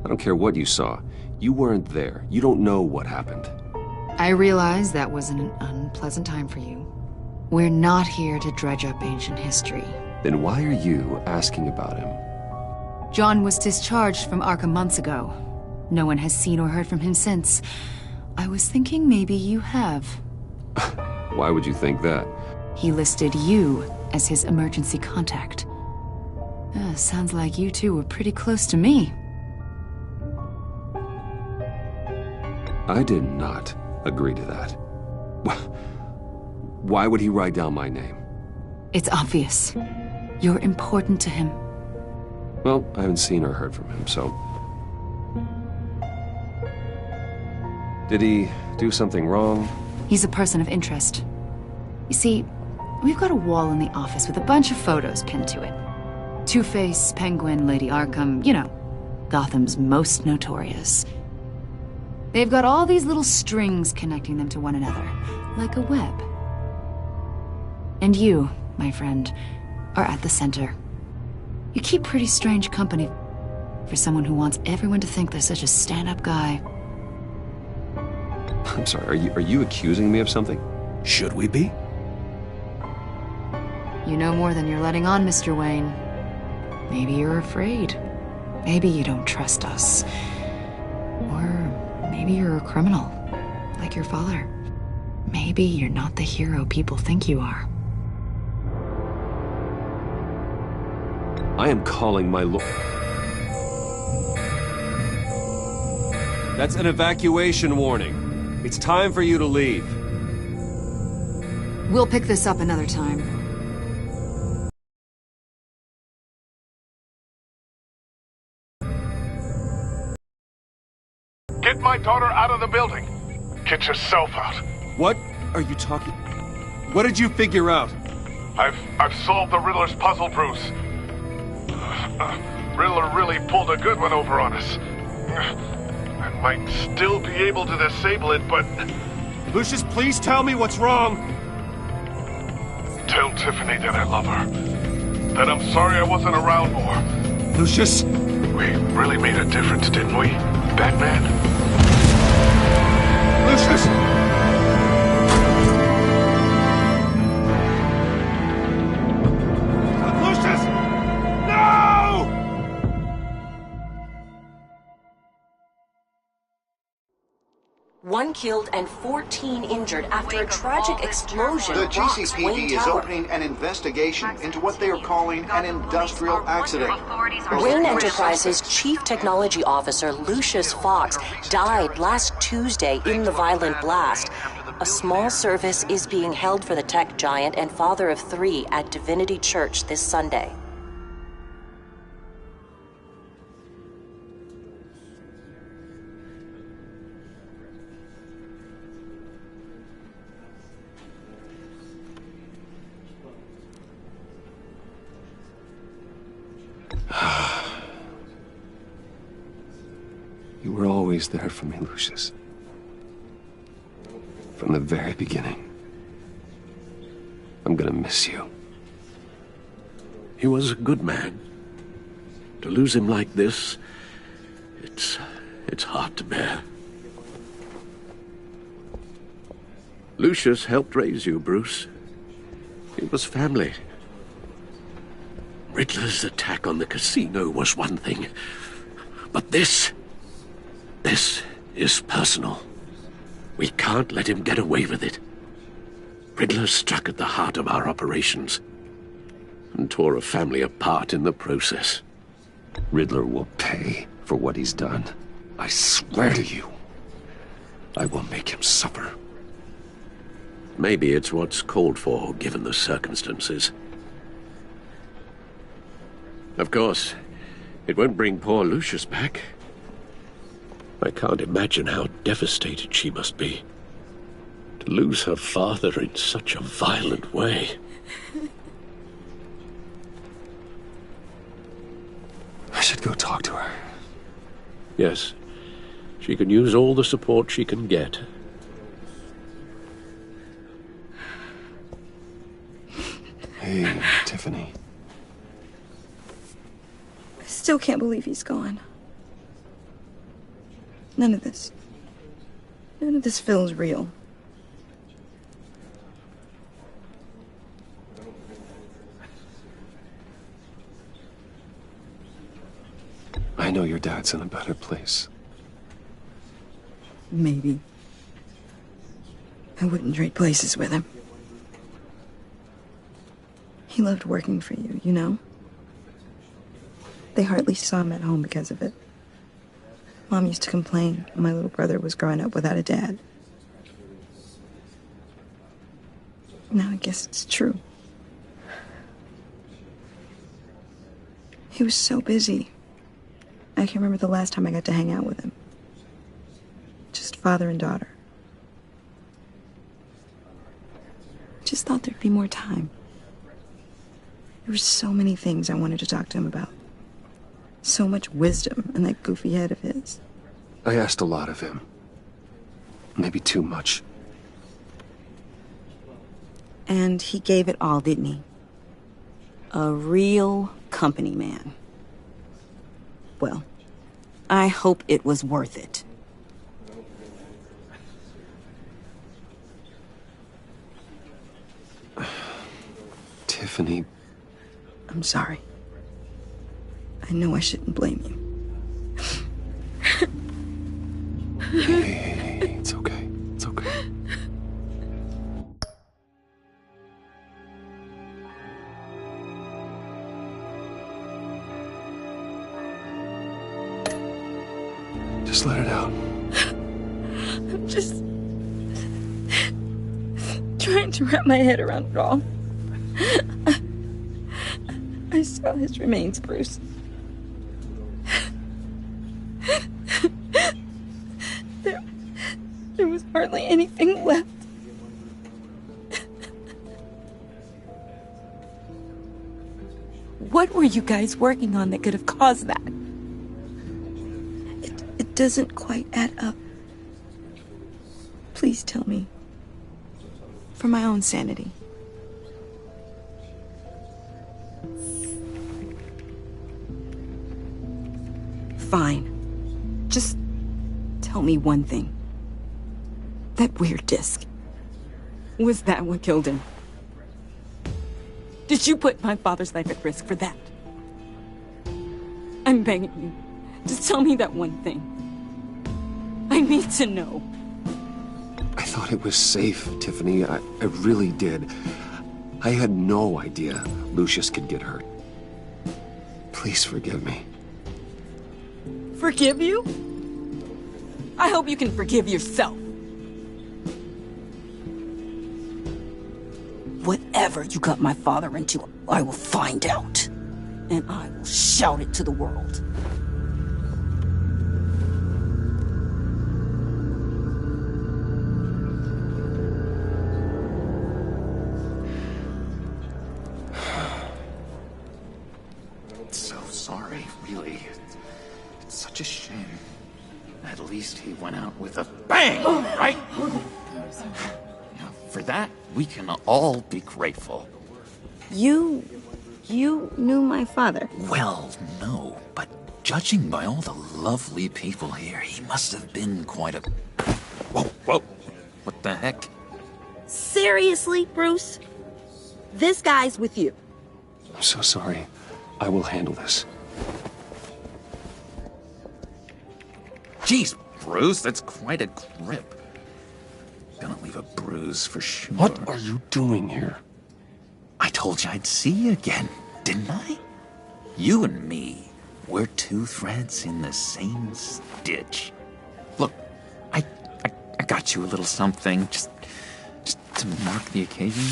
I don't care what you saw. You weren't there. You don't know what happened. I realize that was an unpleasant time for you. We're not here to dredge up ancient history. Then why are you asking about him? John was discharged from Arkham months ago. No one has seen or heard from him since. I was thinking maybe you have. Why would you think that? He listed you as his emergency contact. Sounds like you two were pretty close to me. I did not agree to that. Why would he write down my name? It's obvious. You're important to him. Well, I haven't seen or heard from him, so... Did he do something wrong? He's a person of interest. You see, we've got a wall in the office with a bunch of photos pinned to it. Two-Face, Penguin, Lady Arkham, you know, Gotham's most notorious. They've got all these little strings connecting them to one another, like a web. And you, my friend, are at the center. You keep pretty strange company for someone who wants everyone to think they're such a stand-up guy. I'm sorry, are you accusing me of something? Should we be? You know more than you're letting on, Mr. Wayne. Maybe you're afraid. Maybe you don't trust us. Or maybe you're a criminal, like your father. Maybe you're not the hero people think you are. I am calling my lord. That's an evacuation warning. It's time for you to leave. We'll pick this up another time. Get my daughter out of the building. Get yourself out. What are you talking? What did you figure out? I've solved the Riddler's puzzle, Bruce. Riddler really pulled a good one over on us. I might still be able to disable it, but... Lucius, please tell me what's wrong! Tell Tiffany that I love her. That I'm sorry I wasn't around more. Lucius! We really made a difference, didn't we, Batman? Lucius! Lucius! No! One killed and 14 injured after a tragic explosion. The rocks GCPD Wayne is Tower. opening an investigation into what they are calling an industrial accident. Wayne Enterprises' Chief Technology Officer Lucius Fox died last Tuesday in the violent blast. A small service is being held for the tech giant and father of 3 at Divinity Church this Sunday. You were always there for me, Lucius. From the very beginning. I'm gonna miss you. He was a good man. To lose him like this, it's hard to bear. Lucius helped raise you, Bruce. It was family. Riddler's attack on the casino was one thing, but this is personal. We can't let him get away with it. Riddler struck at the heart of our operations and tore a family apart in the process. Riddler will pay for what he's done. I swear to you, I will make him suffer. Maybe it's what's called for, given the circumstances. Of course, it won't bring poor Lucius back. I can't imagine how devastated she must be. To lose her father in such a violent way. I should go talk to her. Yes, she can use all the support she can get. Hey, Tiffany. I still can't believe he's gone. None of this feels real. I know your dad's in a better place. Maybe. I wouldn't trade places with him. He loved working for you, you know? They hardly saw him at home because of it. Mom used to complain my little brother was growing up without a dad. Now I guess it's true. He was so busy. I can't remember the last time I got to hang out with him. Just father and daughter. Just thought there'd be more time. There were so many things I wanted to talk to him about. So much wisdom in that goofy head of his. I asked a lot of him. Maybe too much. And he gave it all, didn't he? A real company man. Well, I hope it was worth it. Tiffany. I'm sorry. I know I shouldn't blame you. Hey, it's okay. It's okay. Just let it out. I'm just trying to wrap my head around it all. I saw his remains, Bruce. There was hardly anything left. What were you guys working on that could have caused that? It doesn't quite add up. Please tell me. For my own sanity. Fine. Just tell me one thing. That weird disc. Was that what killed him? Did you put my father's life at risk for that? I'm begging you. Just tell me that one thing. I need to know. I thought it was safe, Tiffany. I really did. I had no idea Lucius could get hurt. Please forgive me. Forgive you? I hope you can forgive yourself. Whatever you got my father into, I will find out. And I will shout it to the world. So sorry, really. It's such a shame. At least he went out with a bang, right? Now, for that, we can all be grateful. You knew my father? Well, no, but judging by all the lovely people here, he must have been quite a... Whoa. What the heck? Seriously, Bruce? This guy's with you. I'm so sorry. I will handle this. Jeez, Bruce, that's quite a grip. Gonna leave a bruise for sure. What are you doing here? I told you I'd see you again, didn't I? You and me, we're two threads in the same stitch. Look, I got you a little something, just to mark the occasion.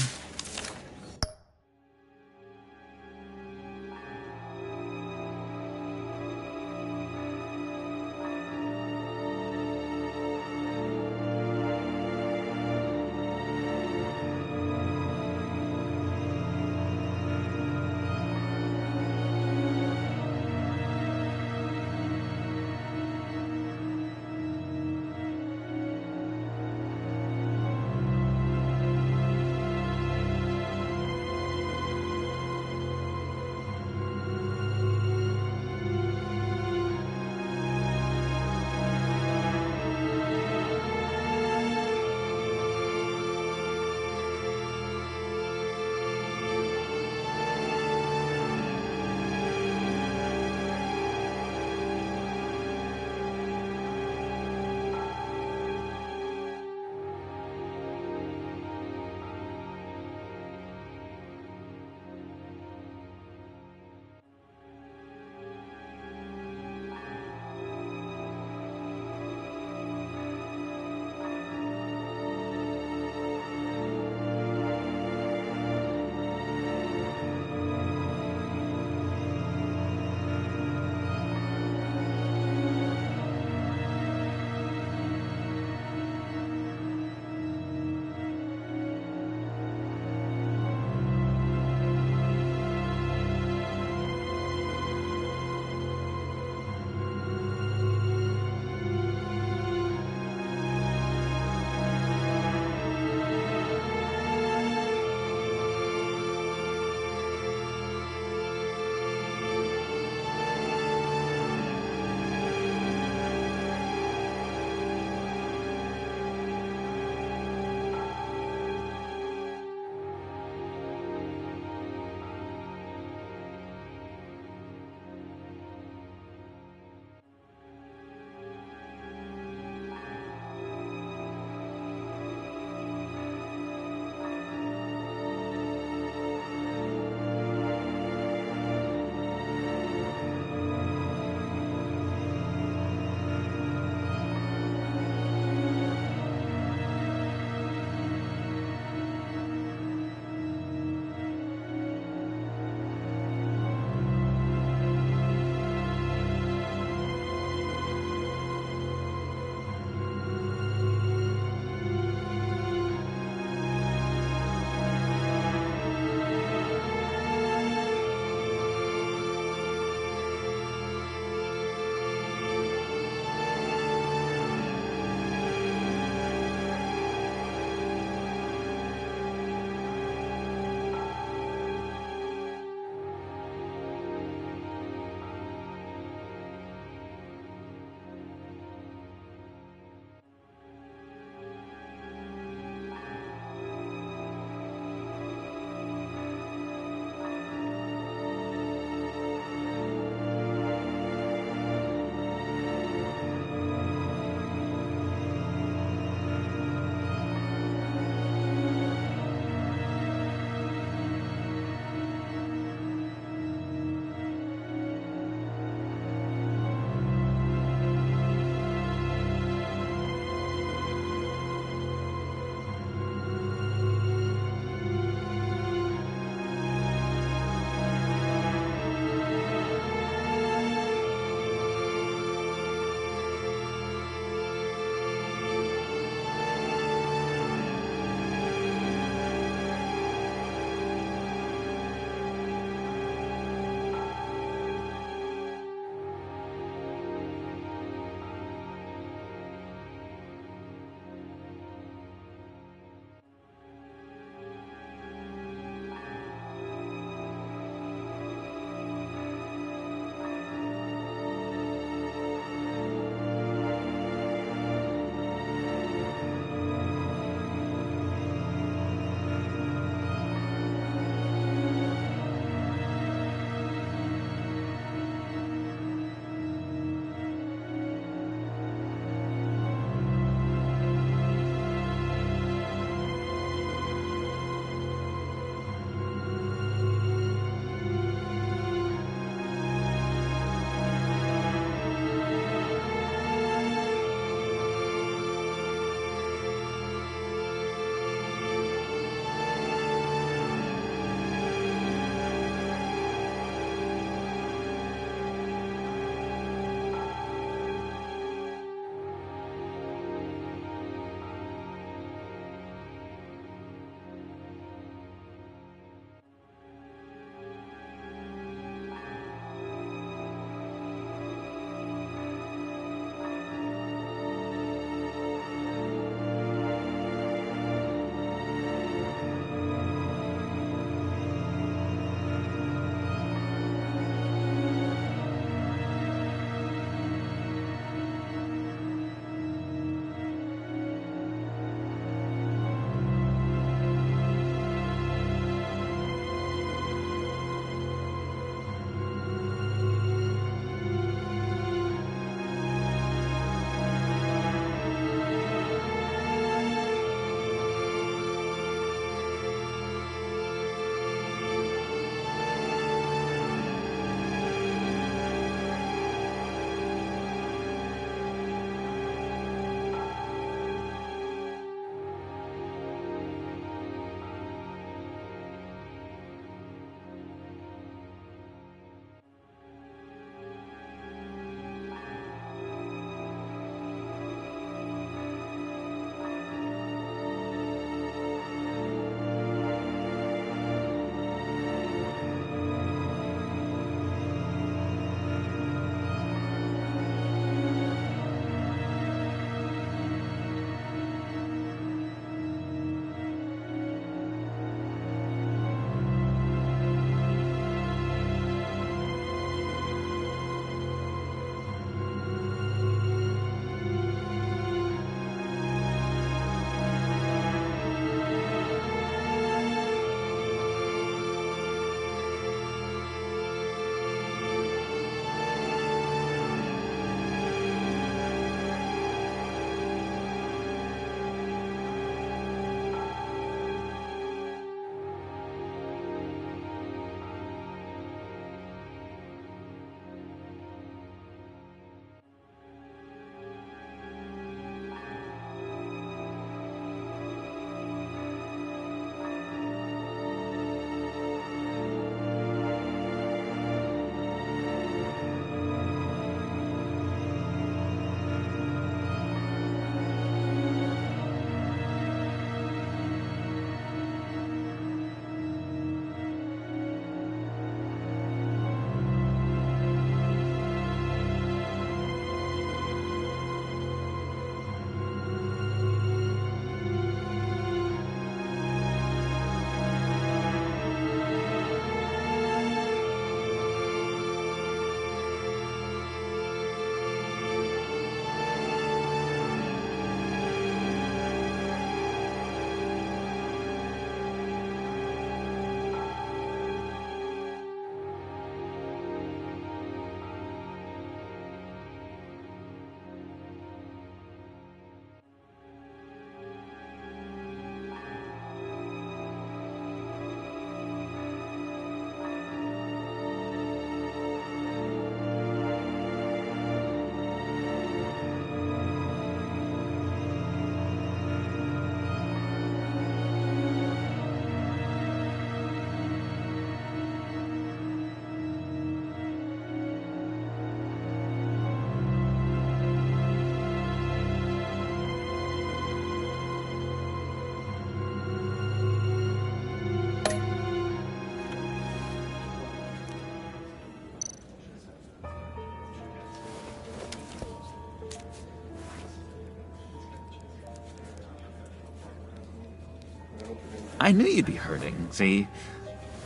I knew you'd be hurting, see?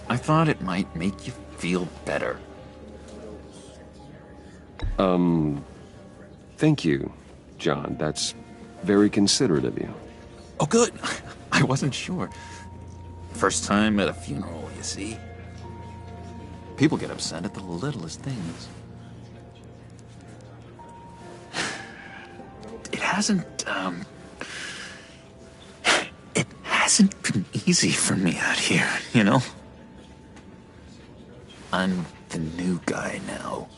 I thought it might make you feel better. Thank you, John. That's very considerate of you. Oh, good. I wasn't sure. First time at a funeral, you see? People get upset at the littlest things. It hasn't been easy for me out here, you know? I'm the new guy now.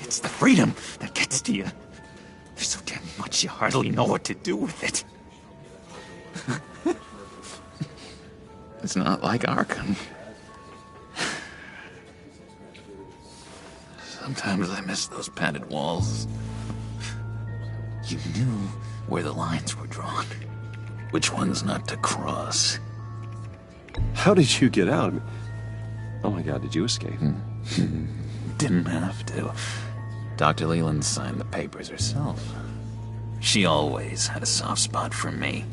It's the freedom that gets to you. There's so damn much you hardly know what to do with it. It's not like Arkham. Sometimes I miss those padded walls. You knew where the lines were drawn. Which ones not to cross. How did you get out? Oh my god, did you escape? Didn't have to. Dr. Leland signed the papers herself. She always had a soft spot for me.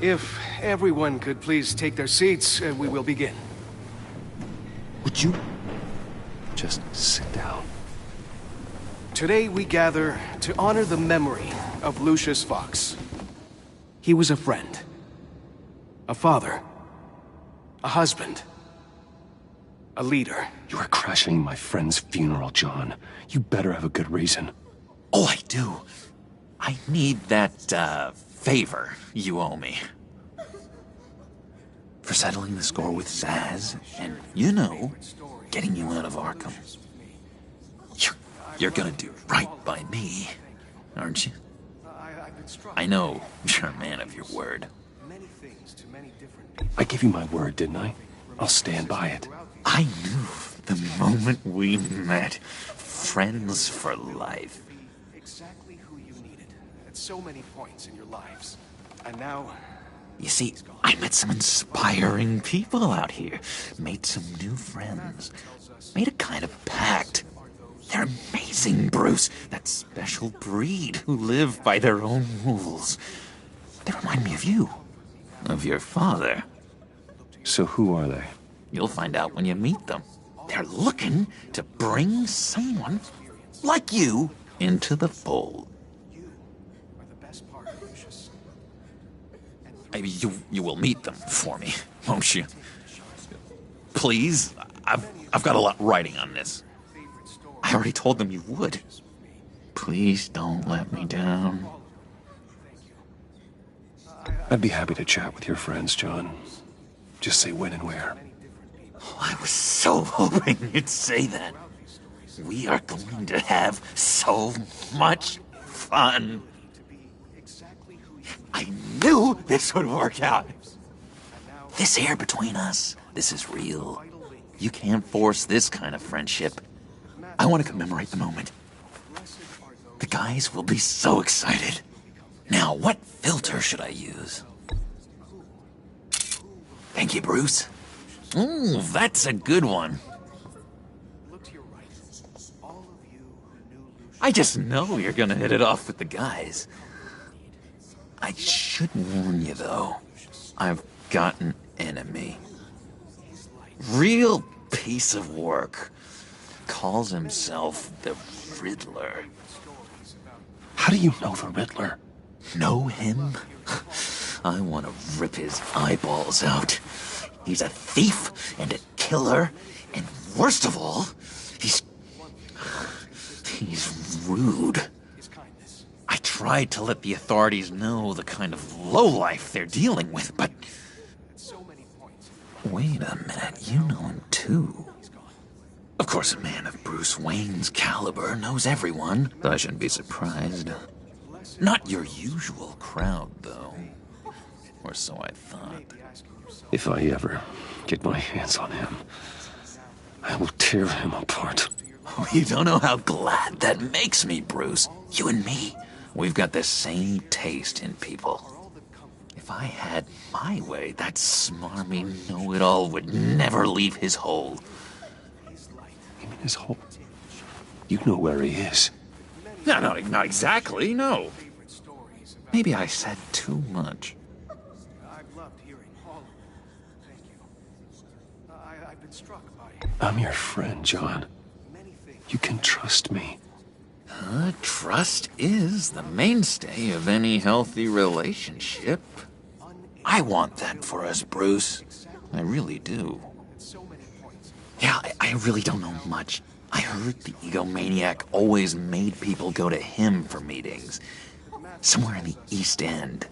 If everyone could please take their seats, we will begin. Would you just sit down? Today we gather to honor the memory of Lucius Fox. He was a friend, a father, a husband, a leader. You are crashing my friend's funeral, John. You better have a good reason. Oh, I do. I need that, favor you owe me. For settling the score with Zaz, and, you know, getting you out of Arkham. You're gonna do right by me, aren't you? I know you're a man of your word. I gave you my word, didn't I? I'll stand by it. I knew the moment we met. Friends for life. Exactly who you needed at so many points in your lives. And now... You see, I met some inspiring people out here. Made some new friends. Made a kind of pact. They're amazing, Bruce. That special breed who live by their own rules. They remind me of you. Of your father. So who are they? You'll find out when you meet them. They're looking to bring someone like you into the fold. You will meet them for me, won't you? Please? I've got a lot riding on this. I already told them you would. Please don't let me down. I'd be happy to chat with your friends, John. Just say when and where. Oh, I was so hoping you'd say that. We are going to have so much fun. I knew this would work out. This air between us, this is real. You can't force this kind of friendship. I want to commemorate the moment. The guys will be so excited. Now, what filter should I use? Thank you, Bruce. Ooh, that's a good one. I just know you're gonna hit it off with the guys. I should warn you, though. I've got an enemy. Real piece of work. Calls himself the Riddler. How do you know the Riddler? Know him? I want to rip his eyeballs out. He's a thief and a killer, and worst of all, he's rude. I tried to let the authorities know the kind of lowlife they're dealing with, but... Wait a minute, you know him too. Of course, a man of Bruce Wayne's caliber knows everyone. I shouldn't be surprised. Not your usual crowd, though. Or so I thought. If I ever get my hands on him, I will tear him apart. Oh, you don't know how glad that makes me, Bruce. You and me, we've got the same taste in people. If I had my way, that smarmy know-it-all would never leave his hole. You mean his hole? You know where he is. No, not exactly, no. Maybe I said too much. I've loved hearing all of it. Thank you. I've been struck by... I'm your friend, John. You can trust me. Trust is the mainstay of any healthy relationship. I want that for us, Bruce. I really do. Yeah, I really don't know much. I heard the egomaniac always made people go to him for meetings. Somewhere in the East End.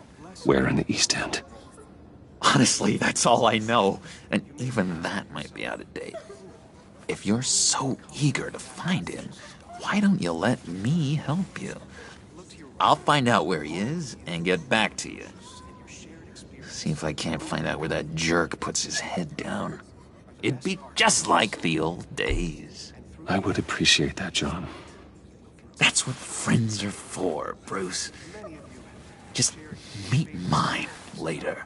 Where in the East End? Honestly, that's all I know. And even that might be out of date. If you're so eager to find him, why don't you let me help you? I'll find out where he is and get back to you. See if I can't find out where that jerk puts his head down. It'd be just like the old days. I would appreciate that, John. That's what friends are for, Bruce. Just meet mine later,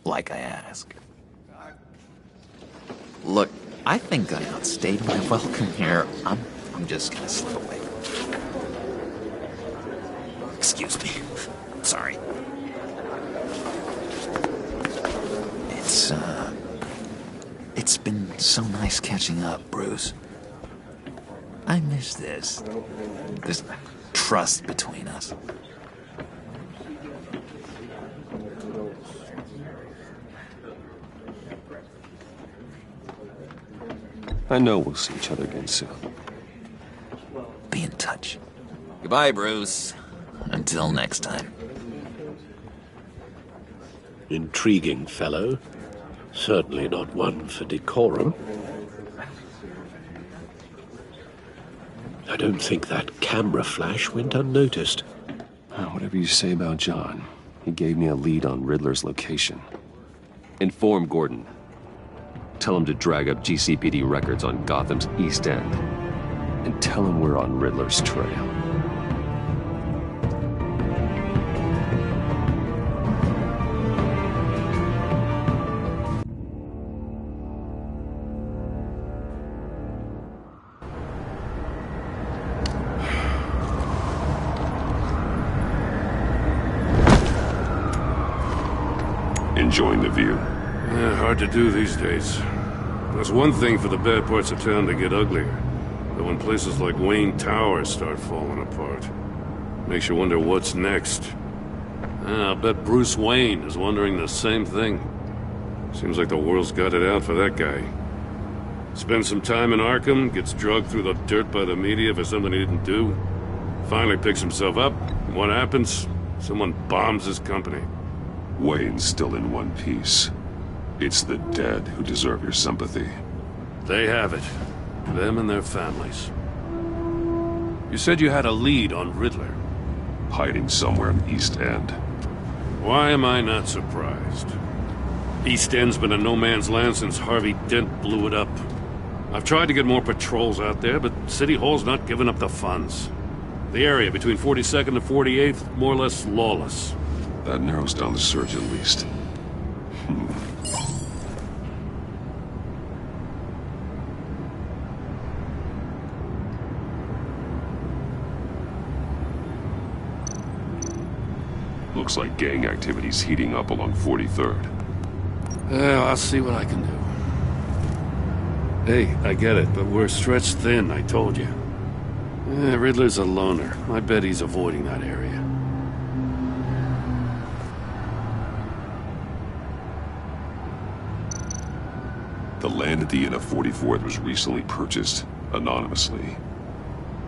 like I asked. Look, I think I outstayed my welcome here. I'm just gonna slip away. Excuse me. Sorry. It's been so nice catching up, Bruce. I miss this trust between us. I know we'll see each other again soon. Be in touch. Goodbye, Bruce. Until next time. Intriguing fellow. Certainly not one for decorum. I don't think that camera flash went unnoticed. Whatever you say about John, he gave me a lead on Riddler's location. Inform Gordon. Tell him to drag up GCPD records on Gotham's East End. And tell him we're on Riddler's trail. Enjoying the view? Yeah, hard to do these days. There's one thing for the bad parts of town to get uglier. But when places like Wayne Tower start falling apart, makes you wonder what's next. I'll bet Bruce Wayne is wondering the same thing. Seems like the world's got it out for that guy. Spends some time in Arkham, gets drugged through the dirt by the media for something he didn't do. Finally picks himself up, and what happens? Someone bombs his company. Wayne's still in one piece. It's the dead who deserve your sympathy. They have it. Them and their families. You said you had a lead on Riddler. Hiding somewhere in the East End. Why am I not surprised? East End's been a no-man's land since Harvey Dent blew it up. I've tried to get more patrols out there, but City Hall's not giving up the funds. The area between 42nd and 48th, more or less lawless. That narrows down the search at least. Looks like gang activity's heating up along 43rd. Well, I'll see what I can do. Hey, I get it, but we're stretched thin, I told you. Riddler's a loner. I bet he's avoiding that area. The land at the end of 44th was recently purchased, anonymously.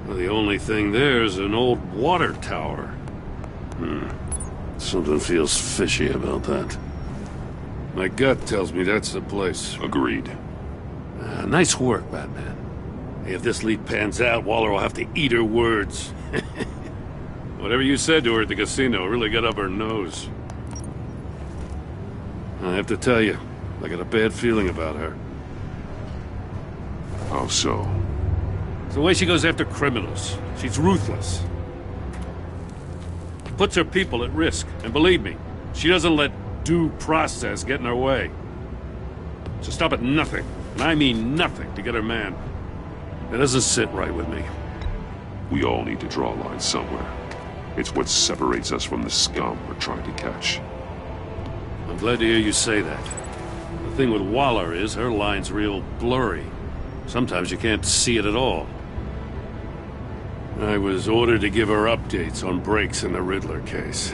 Well, the only thing there is an old water tower. Something feels fishy about that. My gut tells me that's the place. Agreed. Nice work, Batman. Hey, if this lead pans out, Waller will have to eat her words. Whatever you said to her at the casino really got up her nose. I have to tell you, I got a bad feeling about her. How so? It's the way she goes after criminals. She's ruthless. Puts her people at risk. And believe me, she doesn't let due process get in her way. She'll stop at nothing, and I mean nothing, to get her man. It doesn't sit right with me. We all need to draw a line somewhere. It's what separates us from the scum we're trying to catch. I'm glad to hear you say that. The thing with Waller is her line's real blurry. Sometimes you can't see it at all. I was ordered to give her updates on breaks in the Riddler case.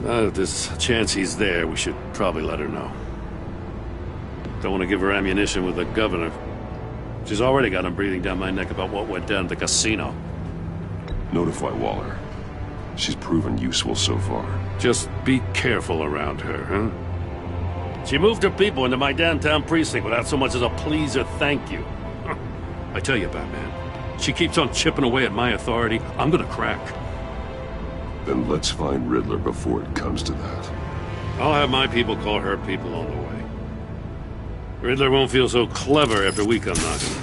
Now that there's a chance he's there, we should probably let her know. Don't want to give her ammunition with the governor. She's already got him breathing down my neck about what went down at the casino. Notify Waller. She's proven useful so far. Just be careful around her, huh? She moved her people into my downtown precinct without so much as a please or thank you. I tell you, Batman, she keeps on chipping away at my authority, I'm gonna crack. Then let's find Riddler before it comes to that. I'll have my people call her people on the way. Riddler won't feel so clever after we come knocking.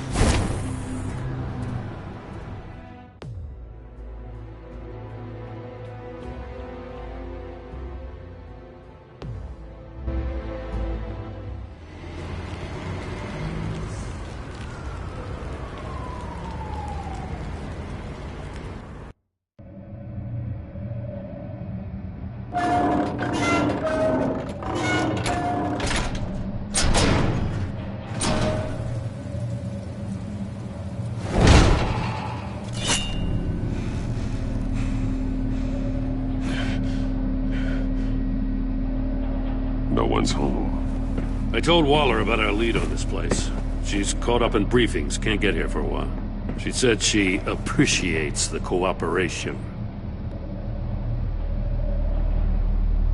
No one's home. I told Waller about our lead on this place. She's caught up in briefings, can't get here for a while. She said she appreciates the cooperation.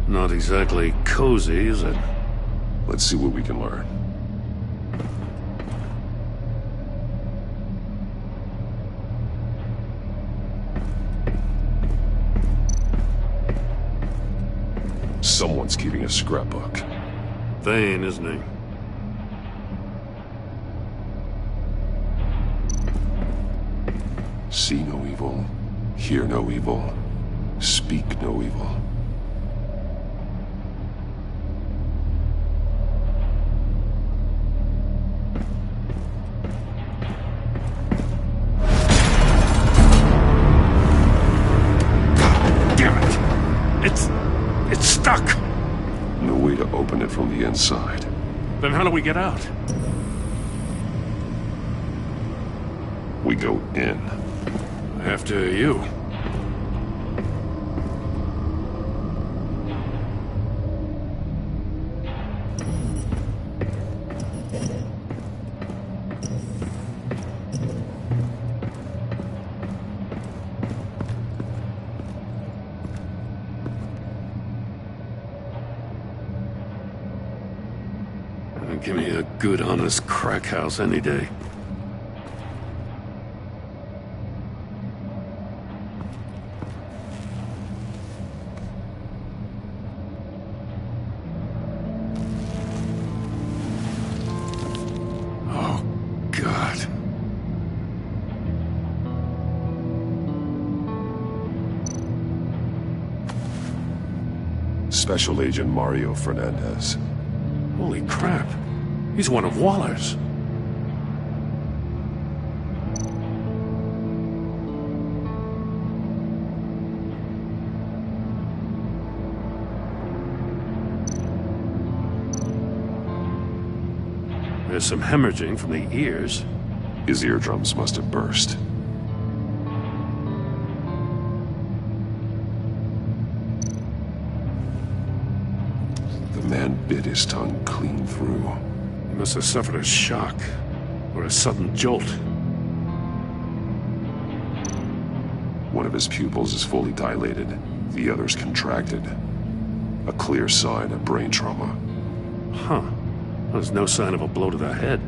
Not exactly cozy, is it? Let's see what we can learn. Someone's keeping a scrapbook. Thane, isn't he? See no evil, hear no evil, speak no evil. It's stuck! No way to open it from the inside. Then how do we get out? We go in. After you. Give me a good, honest crack house any day. Oh, God. Special Agent Mario Fernandez. Holy crap. He's one of Waller's. There's some hemorrhaging from the ears. His eardrums must have burst. The man bit his tongue clean through. He must have suffered a shock, or a sudden jolt. One of his pupils is fully dilated, the other's contracted. A clear sign of brain trauma. Huh. There's no sign of a blow to the head.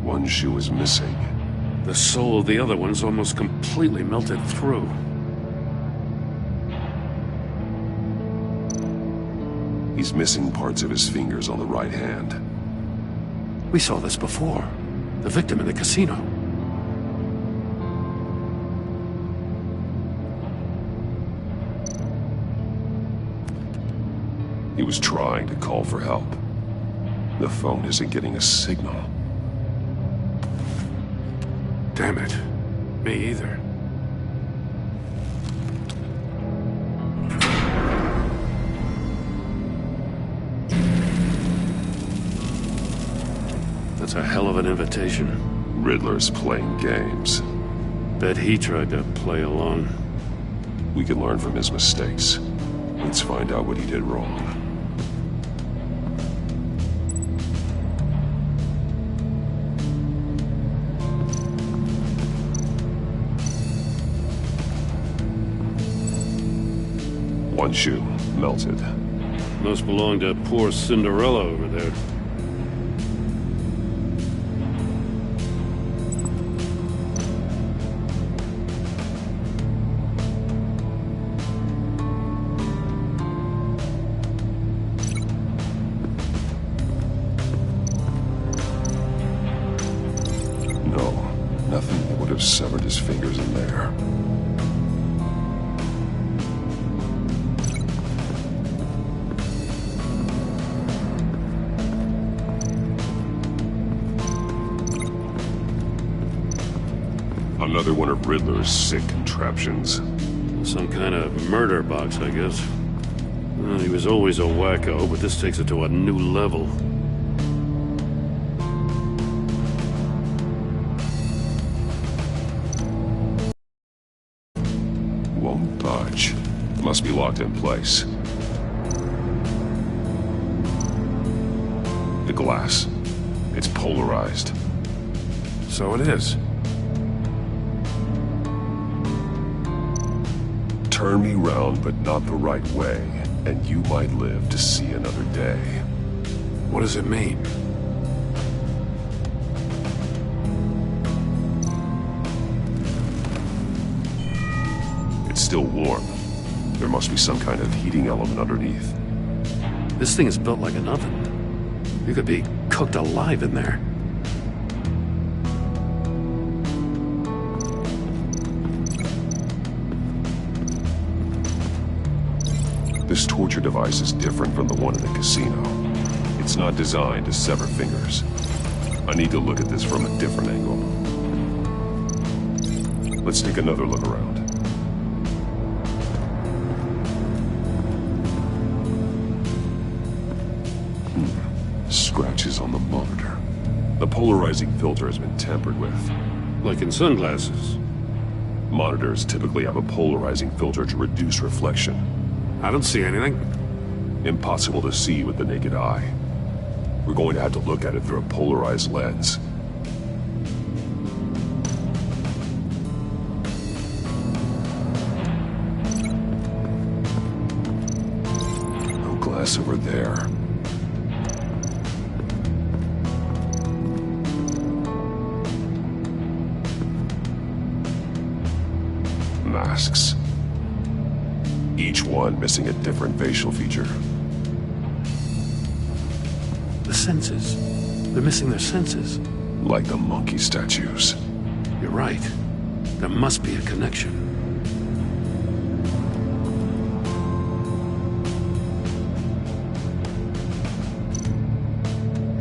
One shoe is missing. The sole of the other one's almost completely melted through. He's missing parts of his fingers on the right hand. We saw this before. The victim in the casino. He was trying to call for help. The phone isn't getting a signal. Damn it. Me either. That's a hell of an invitation. Riddler's playing games. Bet he tried to play along. We can learn from his mistakes. Let's find out what he did wrong. One shoe, melted. Must belong to poor Cinderella over there. No, nothing that would have severed his fingers in there. Another one of Riddler's sick contraptions. Some kind of murder box, I guess. Well, he was always a wacko, but this takes it to a new level. Won't budge. Must be locked in place. The glass. It's polarized. So it is. Turn me round, but not the right way, and you might live to see another day. What does it mean? It's still warm. There must be some kind of heating element underneath. This thing is built like an oven. You could be cooked alive in there. This torture device is different from the one in the casino. It's not designed to sever fingers. I need to look at this from a different angle. Let's take another look around. Scratches on the monitor. The polarizing filter has been tampered with. Like in sunglasses. Monitors typically have a polarizing filter to reduce reflection. I don't see anything. Impossible to see with the naked eye. We're going to have to look at it through a polarized lens. No glass over there. Masks. Each one missing a different facial feature. The senses. They're missing their senses. Like the monkey statues. You're right. There must be a connection.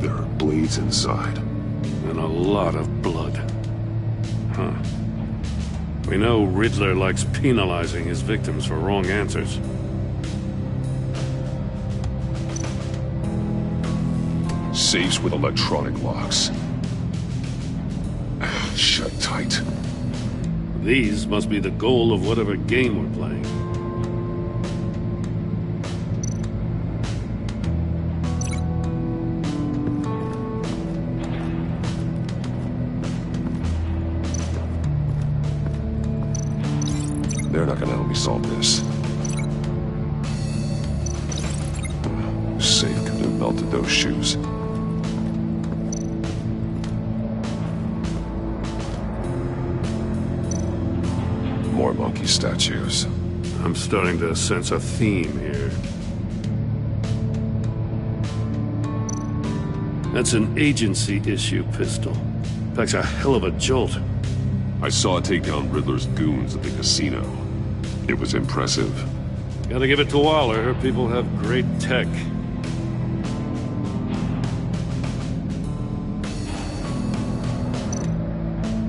There are bleeds inside. And a lot of blood. Huh. We know Riddler likes penalizing his victims for wrong answers. Safes with electronic locks. Shut tight. These must be the goal of whatever game we're playing. They're not gonna help me solve this. Safe could have melted those shoes. More monkey statues. I'm starting to sense a theme here. That's an agency issue pistol. Packs a hell of a jolt. I saw it take down Riddler's goons at the casino. It was impressive. Gotta give it to Waller. Her people have great tech.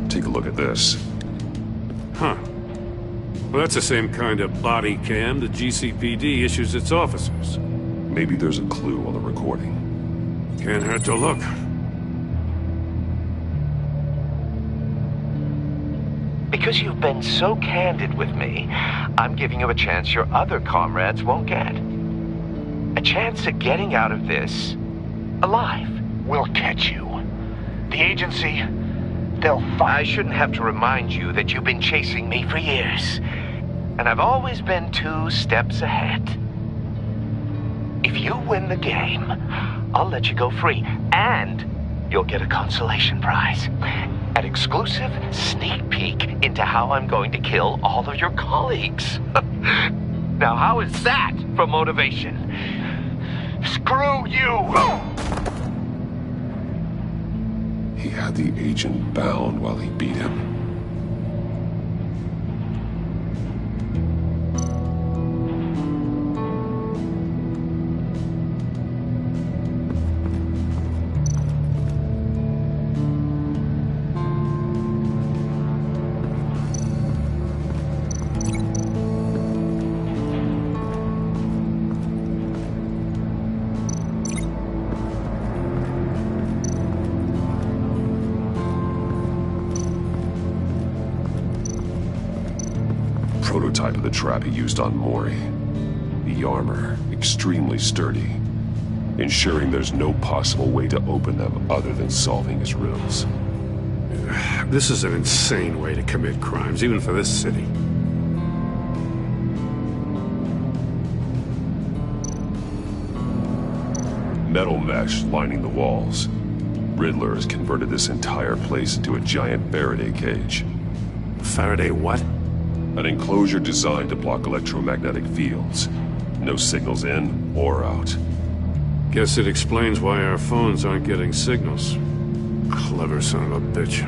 Take a look at this. Huh. Well, that's the same kind of body cam the GCPD issues its officers. Maybe there's a clue on the recording. Can't hurt to look. Because you've been so candid with me, I'm giving you a chance your other comrades won't get. A chance at getting out of this alive. We'll catch you. The agency, they'll find... I shouldn't have to remind you that you've been chasing me for years. And I've always been 2 steps ahead. If you win the game, I'll let you go free. And you'll get a consolation prize. An exclusive sneak peek into how I'm going to kill all of your colleagues. Now, how is that for motivation? Screw you! He had the agent bound while he beat him. Prototype of the trap he used on Mori. The armor, extremely sturdy, ensuring there's no possible way to open them other than solving his riddles. This is an insane way to commit crimes, even for this city. Metal mesh lining the walls. Riddler has converted this entire place into a giant Faraday cage. Faraday what? An enclosure designed to block electromagnetic fields. No signals in or out. Guess it explains why our phones aren't getting signals. Clever son of a bitch.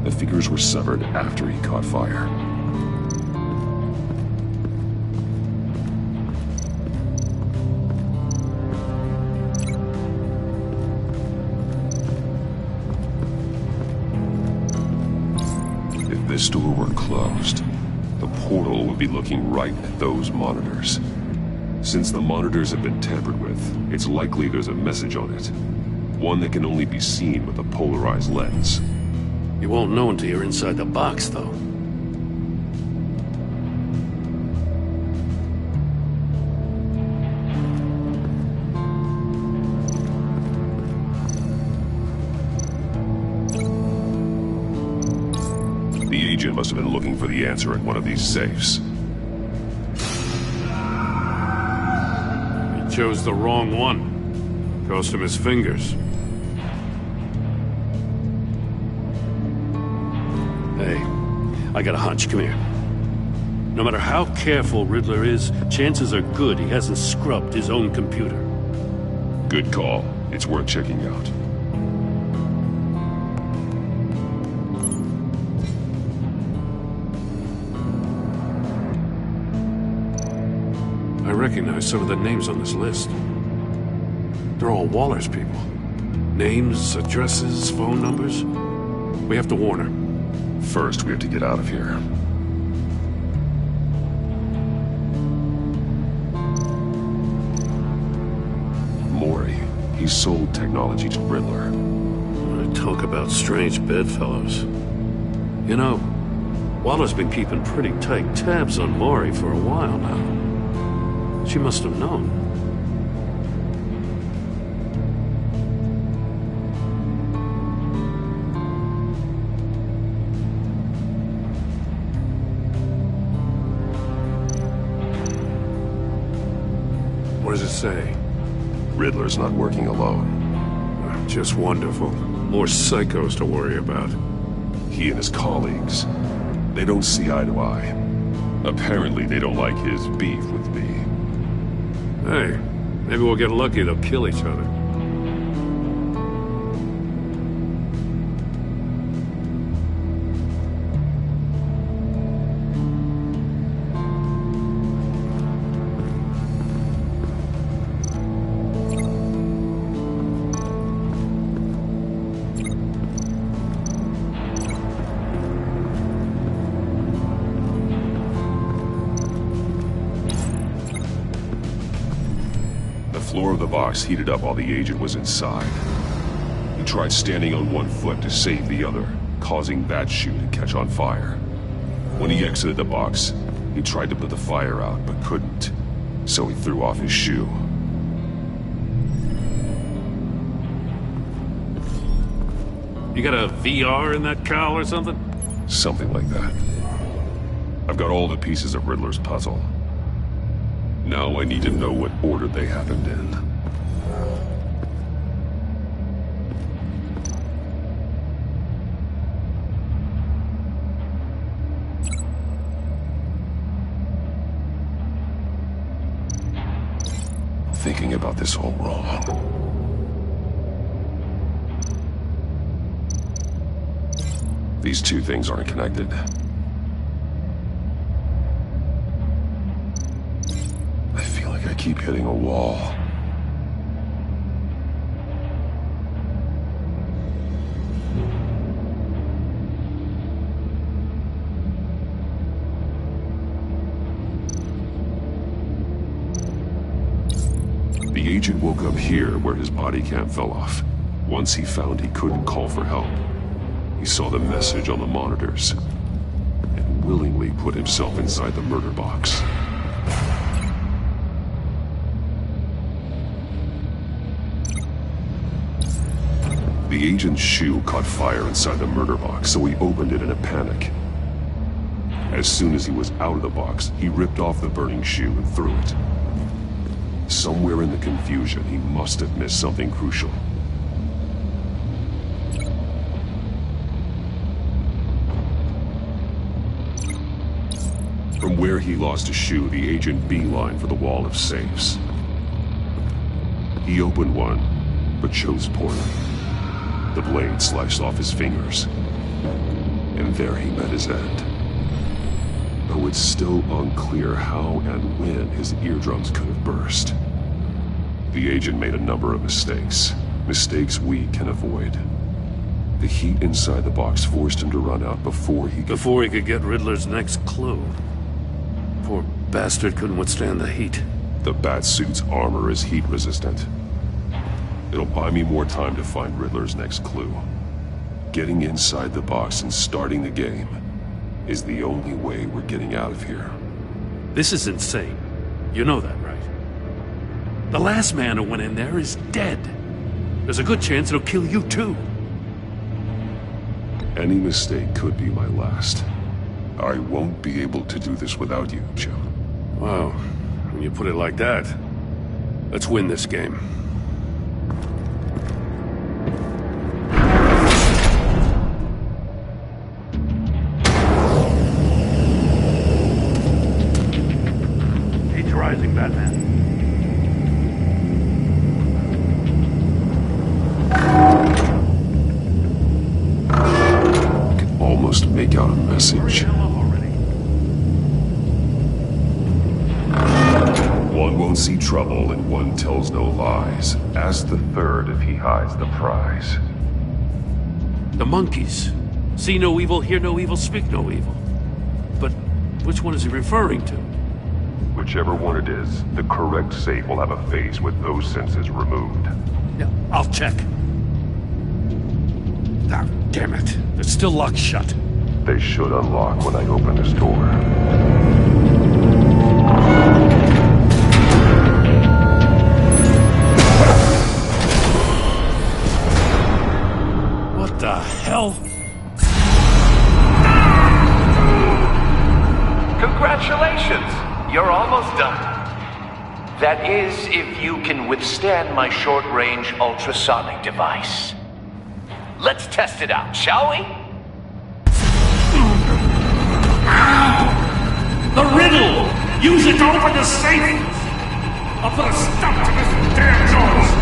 The fingers were severed after he caught fire. If this door were closed, the portal would be looking right at those monitors. Since the monitors have been tampered with, it's likely there's a message on it. One that can only be seen with a polarized lens. You won't know until you're inside the box, though. The agent must have been looking for the answer in one of these safes. He chose the wrong one. Cost him his fingers. Hey, I got a hunch. Come here. No matter how careful Riddler is, chances are good he hasn't scrubbed his own computer. Good call. It's worth checking out. I recognize some of the names on this list. They're all Waller's people. Names, addresses, phone numbers. We have to warn her. First, we have to get out of here. Mori. He sold technology to Riddler. Talk about strange bedfellows. You know, Waller's been keeping pretty tight tabs on Mori for a while now. She must have known. What does it say? Riddler's not working alone. Just wonderful. More psychos to worry about. He and his colleagues, they don't see eye to eye. Apparently they don't like his beef with me. Hey, maybe we'll get lucky they'll kill each other. floor of the box heated up while the agent was inside. He tried standing on one foot to save the other, causing that shoe to catch on fire. When he exited the box, he tried to put the fire out, but couldn't, so he threw off his shoe. You got a VR in that cowl or something? Something like that. I've got all the pieces of Riddler's puzzle. Now I need to know what order they happened in. Thinking about this all wrong. These two things aren't connected. I feel like I keep hitting a wall. The agent woke up here where his body cam fell off. Once he found he couldn't call for help, he saw the message on the monitors and willingly put himself inside the murder box. The agent's shoe caught fire inside the murder box, so he opened it in a panic. As soon as he was out of the box, he ripped off the burning shoe and threw it. Somewhere in the confusion, he must have missed something crucial. From where he lost a shoe, the agent beelined for the wall of safes. He opened one, but chose poorly. The blade sliced off his fingers, and there he met his end. Though it's still unclear how and when his eardrums could have burst. The agent made a number of mistakes. Mistakes we can avoid. The heat inside the box forced him to run out before he could get Riddler's next clue. Poor bastard couldn't withstand the heat. The Batsuit's armor is heat resistant. It'll buy me more time to find Riddler's next clue. Getting inside the box and starting the game is the only way we're getting out of here. This is insane. You know that, right? The last man who went in there is dead. There's a good chance it'll kill you too. Any mistake could be my last. I won't be able to do this without you, Joe. Wow, when you put it like that, let's win this game. Heat's rising, Batman. I can almost make out a message. One won't see trouble and one tells no lies. Ask the third if he hides the prize. The monkeys. See no evil, hear no evil, speak no evil. But which one is he referring to? Whichever one it is, the correct safe will have a face with those senses removed. Yeah, I'll check. Ah, damn it. They're still locked shut. They should unlock when I open this door. What the hell? Congratulations! You're almost done. That is, if you can withstand my short-range ultrasonic device. Let's test it out, shall we? The riddle! Use it to open the safe! I'll put a stop to this damn noise!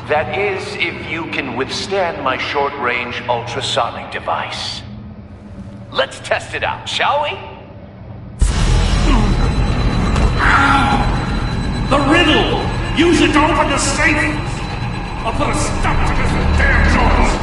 That is, if you can withstand my short-range ultrasonic device. Let's test it out, shall we? The riddle! Use it to open the safe! I'll put a stop to this damn noise!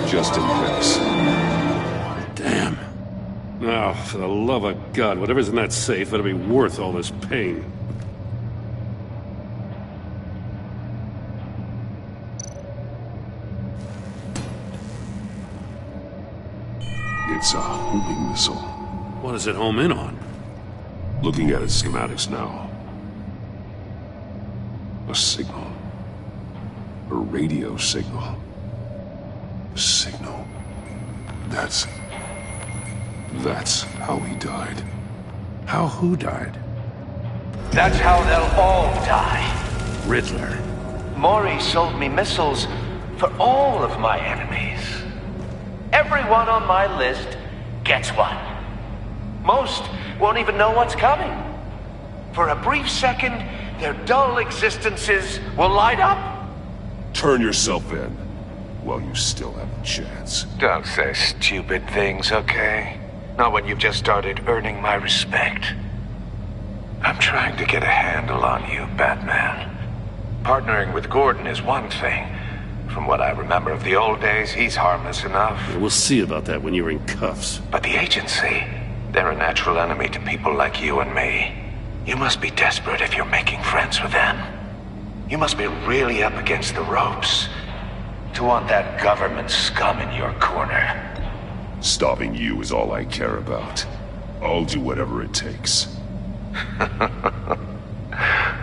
Just in case. Damn. Now, for the love of God, whatever's in that safe better be worth all this pain. It's a homing missile. What does it home in on? Looking at its schematics now. A signal. A radio signal. A signal. That's how he died. How who died? That's how they'll all die. Riddler. Maury sold me missiles for all of my enemies. Everyone on my list gets one. Most won't even know what's coming. For a brief second, their dull existences will light up. Turn yourself in while you still have a chance. Don't say stupid things, okay? Not when you've just started earning my respect. I'm trying to get a handle on you, Batman. Partnering with Gordon is one thing. From what I remember of the old days, he's harmless enough. We'll see about that when you're in cuffs. But the agency, they're a natural enemy to people like you and me. You must be desperate if you're making friends with them. You must be really up against the ropes to want that government scum in your corner. Stopping you is all I care about. I'll do whatever it takes.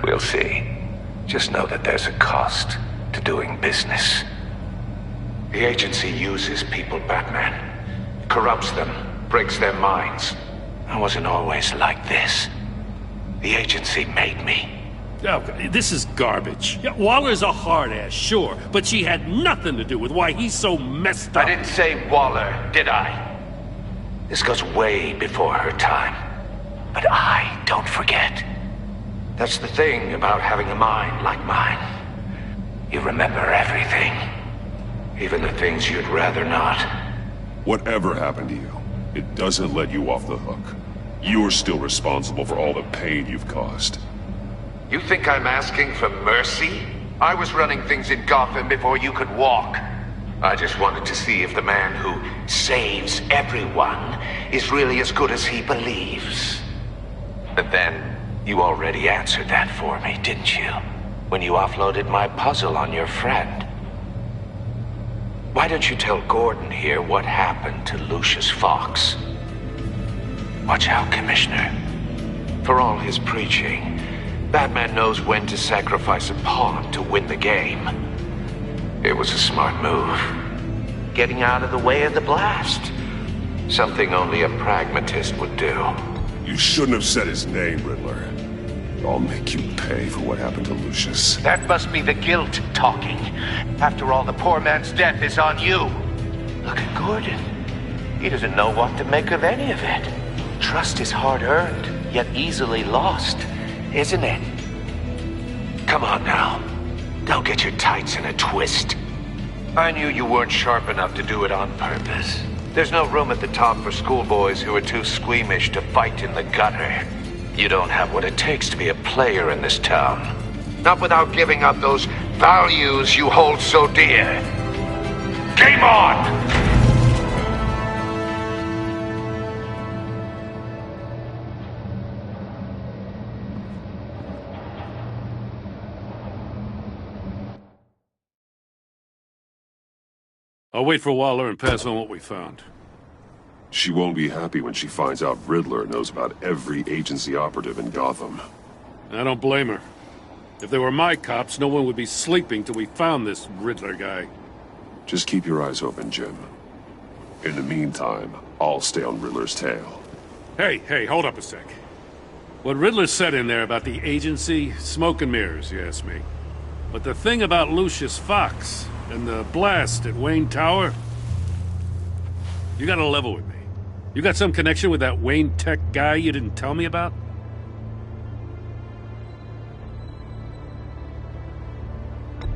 We'll see. Just know that there's a cost to doing business. The agency uses people, Batman. Corrupts them, breaks their minds. I wasn't always like this. The agency made me. Oh, this is garbage. Yeah, Waller's a hard ass, sure, but she had nothing to do with why he's so messed up. I didn't say Waller, did I? This goes way before her time. But I don't forget. That's the thing about having a mind like mine. You remember everything. Even the things you'd rather not. Whatever happened to you, it doesn't let you off the hook. You're still responsible for all the pain you've caused. You think I'm asking for mercy? I was running things in Gotham before you could walk. I just wanted to see if the man who saves everyone is really as good as he believes. But then, you already answered that for me, didn't you? When you offloaded my puzzle on your friend. Why don't you tell Gordon here what happened to Lucius Fox? Watch out, Commissioner. For all his preaching, Batman knows when to sacrifice a pawn to win the game. It was a smart move. Getting out of the way of the blast. Something only a pragmatist would do. You shouldn't have said his name, Riddler. I'll make you pay for what happened to Lucius. That must be the guilt talking. After all, the poor man's death is on you. Look at Gordon. He doesn't know what to make of any of it. Trust is hard-earned, yet easily lost, isn't it? Come on now. Don't get your tights in a twist. I knew you weren't sharp enough to do it on purpose. There's no room at the top for schoolboys who are too squeamish to fight in the gutter. You don't have what it takes to be a player in this town. Not without giving up those values you hold so dear. Game on! I'll wait for Waller and pass on what we found. She won't be happy when she finds out Riddler knows about every agency operative in Gotham. I don't blame her. If they were my cops, no one would be sleeping till we found this Riddler guy. Just keep your eyes open, Jim. In the meantime, I'll stay on Riddler's tail. Hey, hold up a sec. What Riddler said in there about the agency, smoke and mirrors, you ask me. But the thing about Lucius Fox and the blast at Wayne Tower, you gotta level with me. You got some connection with that Wayne Tech guy you didn't tell me about?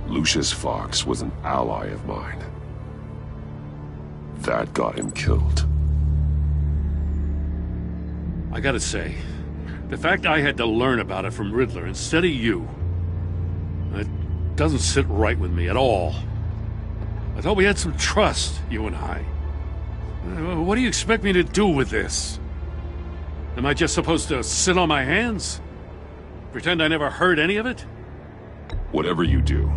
Lucius Fox was an ally of mine. That got him killed. I gotta say, the fact I had to learn about it from Riddler instead of you, it doesn't sit right with me at all. I thought we had some trust, you and I. What do you expect me to do with this? Am I just supposed to sit on my hands? Pretend I never heard any of it? Whatever you do,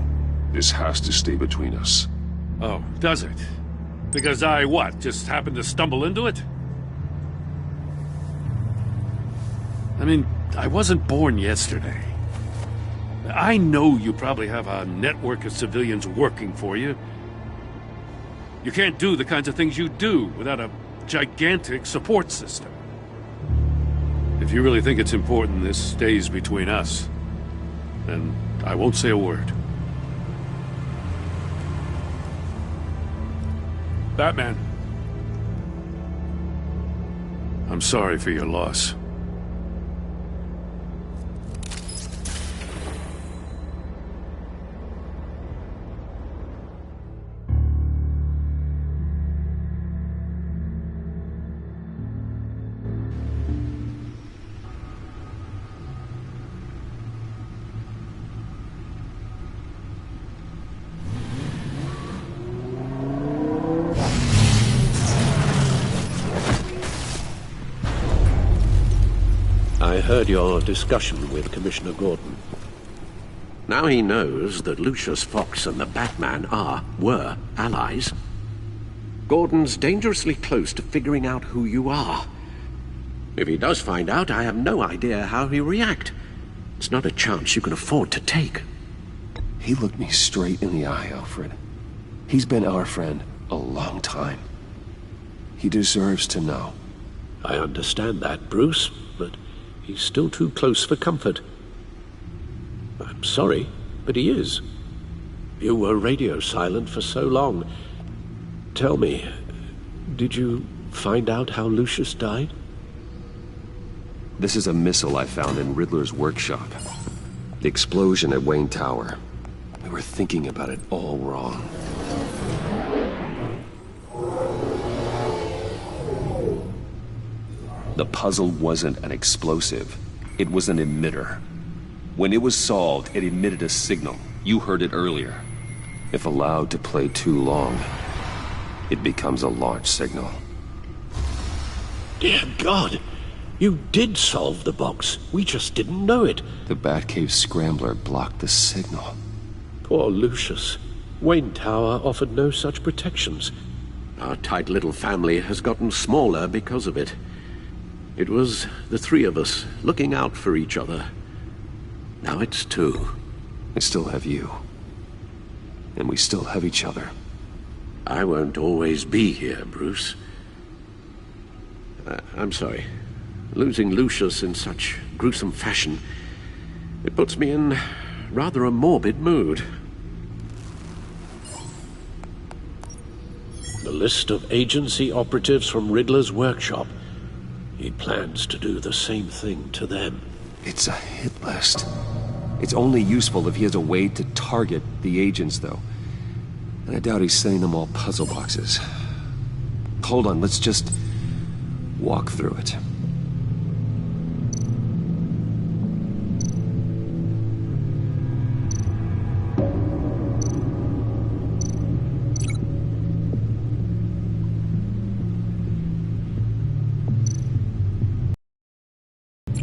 this has to stay between us. Oh, does it? Because I, what, just happened to stumble into it? I mean, I wasn't born yesterday. I know you probably have a network of civilians working for you. You can't do the kinds of things you do without a gigantic support system. If you really think it's important this stays between us, then I won't say a word. Batman. I'm sorry for your loss. I heard your discussion with Commissioner Gordon. Now he knows that Lucius Fox and the Batman were allies. Gordon's dangerously close to figuring out who you are. If he does find out, I have no idea how he'll react. It's not a chance you can afford to take. He looked me straight in the eye, Alfred. He's been our friend a long time. He deserves to know. I understand that, Bruce, but he's still too close for comfort. I'm sorry, but he is. You were radio silent for so long. Tell me, did you find out how Lucius died? This is a missile I found in Riddler's workshop. The explosion at Wayne Tower. We were thinking about it all wrong. The puzzle wasn't an explosive. It was an emitter. When it was solved, it emitted a signal. You heard it earlier. If allowed to play too long, it becomes a launch signal. Dear God! You did solve the box. We just didn't know it. The Batcave scrambler blocked the signal. Poor Lucius. Wayne Tower offered no such protections. Our tight little family has gotten smaller because of it. It was the three of us looking out for each other. Now it's two. I still have you. And we still have each other. I won't always be here, Bruce. I'm sorry. Losing Lucius in such gruesome fashion, it puts me in rather a morbid mood. The list of agency operatives from Riddler's workshop. He plans to do the same thing to them. It's a hit list. It's only useful if he has a way to target the agents, though. And I doubt he's sending them all puzzle boxes. Hold on, let's just walk through it.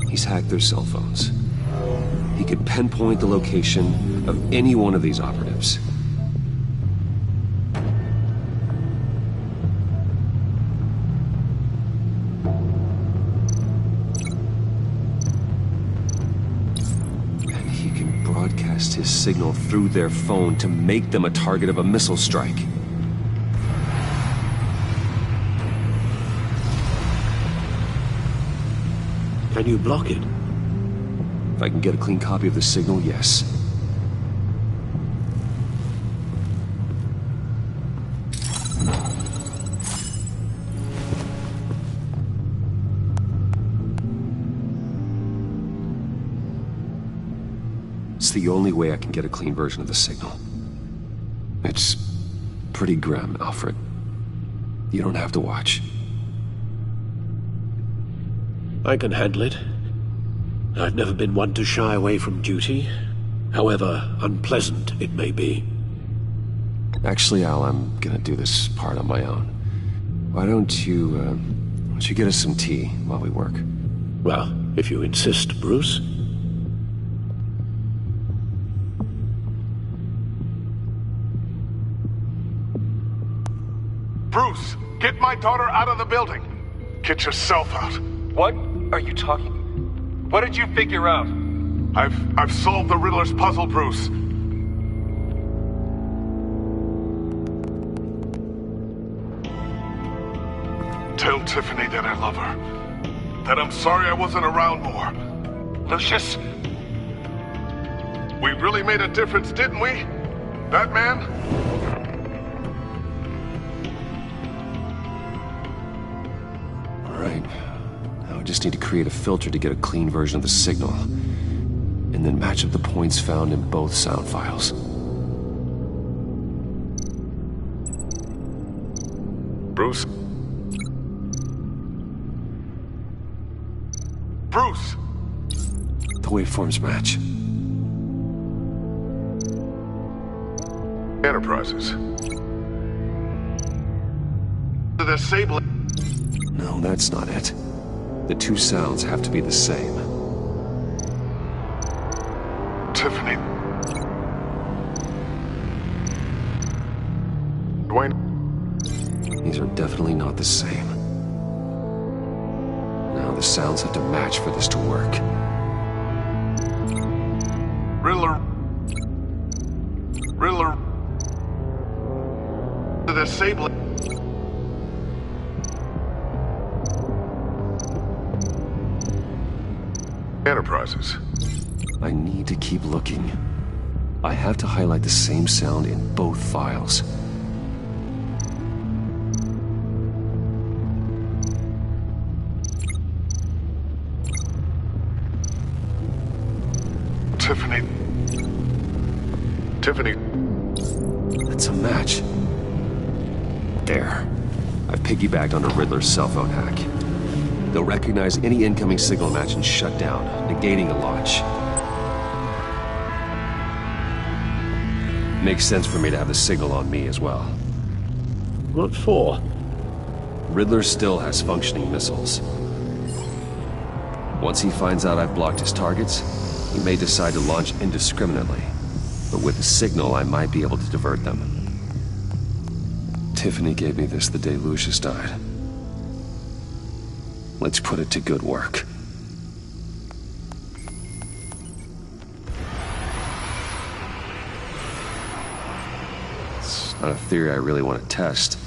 He's hacked their cell phones. He could pinpoint the location of any one of these operatives. his signal through their phone to make them a target of a missile strike. Can you block it? If I can get a clean copy of the signal, yes. It's the only way I can get a clean version of the signal. It's pretty grim, Alfred. You don't have to watch. I can handle it. I've never been one to shy away from duty, however unpleasant it may be. Actually, Al, I'm gonna do this part on my own. Why don't you get us some tea while we work? Well, if you insist, Bruce. Bruce, get my daughter out of the building. Get yourself out. What are you talking? What did you figure out? I've solved the Riddler's puzzle, Bruce. Tell Tiffany that I love her. That I'm sorry I wasn't around more. Lucius? We really made a difference, didn't we? Batman? All right. Now I just need to create a filter to get a clean version of the signal. And then match up the points found in both sound files. Bruce? Bruce! The waveforms match. Enterprises. The disabling. No, that's not it. The two sounds have to be the same. Tiffany. Dwayne. These are definitely not the same. Now the sounds have to match for this to work. Riddler. The disabling. Enterprises. I need to keep looking. I have to highlight the same sound in both files. Tiffany. That's a match. There. I've piggybacked on a Riddler's cell phone hack. They'll recognize any incoming signal match and shut down, negating the launch. Makes sense for me to have the signal on me as well. What for? Riddler still has functioning missiles. Once he finds out I've blocked his targets, he may decide to launch indiscriminately. But with the signal, I might be able to divert them. Tiffany gave me this the day Lucius died. Let's put it to good work. It's not a theory I really want to test.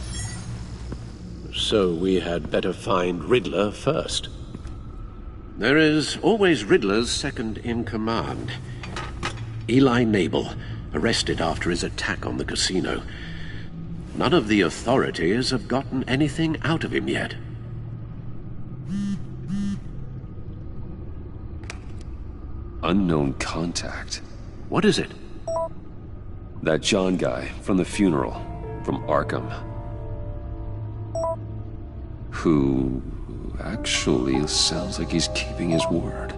So we had better find Riddler first. There is always Riddler's second in command. Eli Nabel, arrested after his attack on the casino. None of the authorities have gotten anything out of him yet. Unknown contact. What is it? That John guy from the funeral, from Arkham. Who actually sounds like he's keeping his word.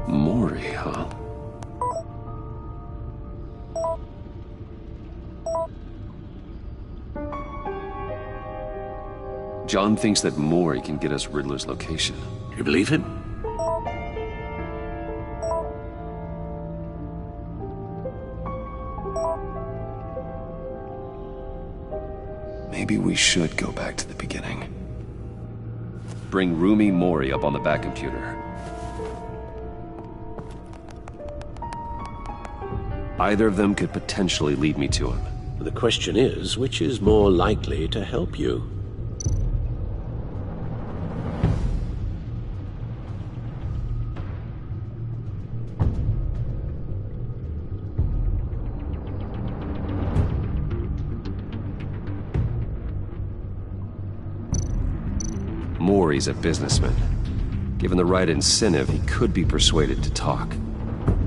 Mori, huh? John thinks that Mori can get us Riddler's location. You believe him? Maybe we should go back to the beginning. Bring Rumi Mori up on the back computer. Either of them could potentially lead me to him. The question is, which is more likely to help you? Mori's a businessman. Given the right incentive, he could be persuaded to talk.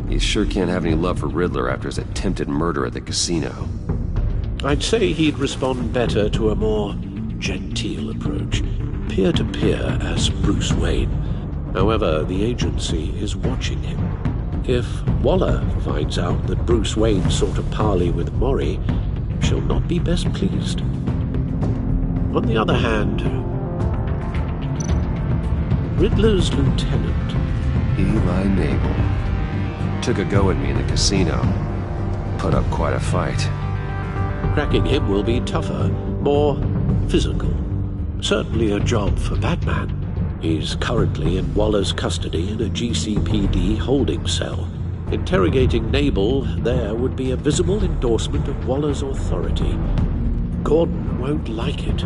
He sure can't have any love for Riddler after his attempted murder at the casino. I'd say he'd respond better to a more genteel approach, peer-to-peer as Bruce Wayne. However, the agency is watching him. If Waller finds out that Bruce Wayne sought a parley with Mori, she'll not be best pleased. On the other hand, Riddler's lieutenant, Eli Nabel, took a go at me in the casino. Put up quite a fight. Cracking him will be tougher, more physical. Certainly a job for Batman. He's currently in Waller's custody in a GCPD holding cell. Interrogating Nabel there would be a visible endorsement of Waller's authority. Gordon won't like it.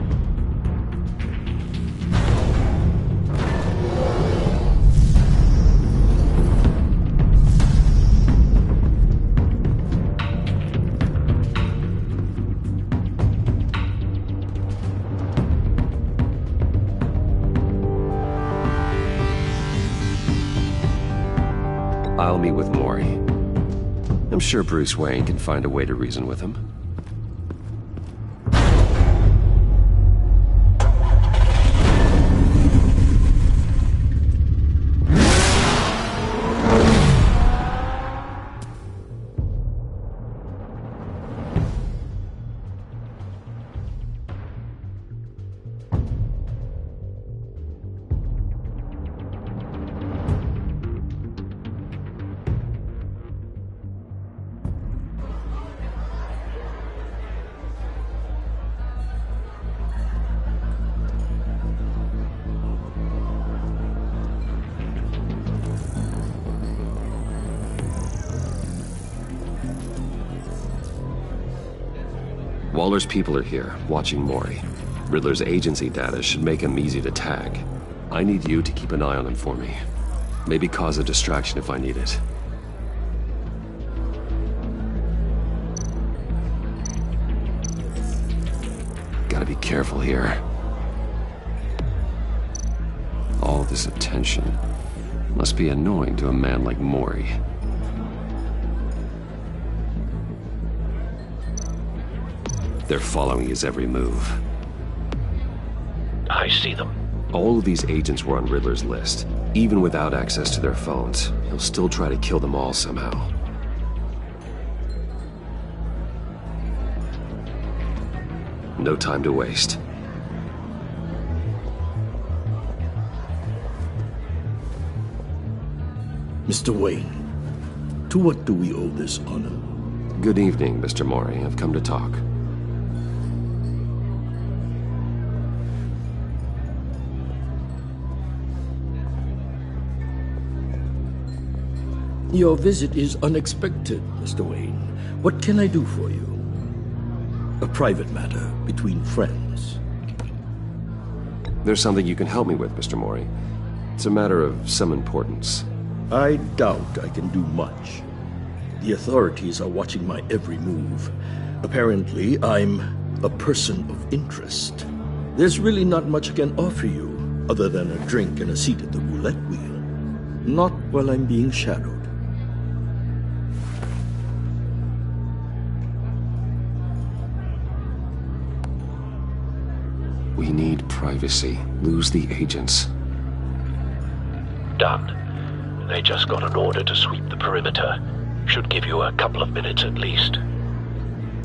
I'll meet with Mori. I'm sure Bruce Wayne can find a way to reason with him. Waller's people are here, watching Mori. Riddler's agency data should make him easy to tag. I need you to keep an eye on him for me. Maybe cause a distraction if I need it. Gotta be careful here. All this attention must be annoying to a man like Mori. They're following his every move. I see them. All of these agents were on Riddler's list. Even without access to their phones, he'll still try to kill them all somehow. No time to waste. Mr. Wayne, to what do we owe this honor? Good evening, Mr. Mori. I've come to talk. Your visit is unexpected, Mr. Wayne. What can I do for you? A private matter between friends. There's something you can help me with, Mr. Mori. It's a matter of some importance. I doubt I can do much. The authorities are watching my every move. Apparently, I'm a person of interest. There's really not much I can offer you, other than a drink and a seat at the roulette wheel. Not while I'm being shadowed. We need privacy. Lose the agents. Done. They just got an order to sweep the perimeter. Should give you a couple of minutes at least.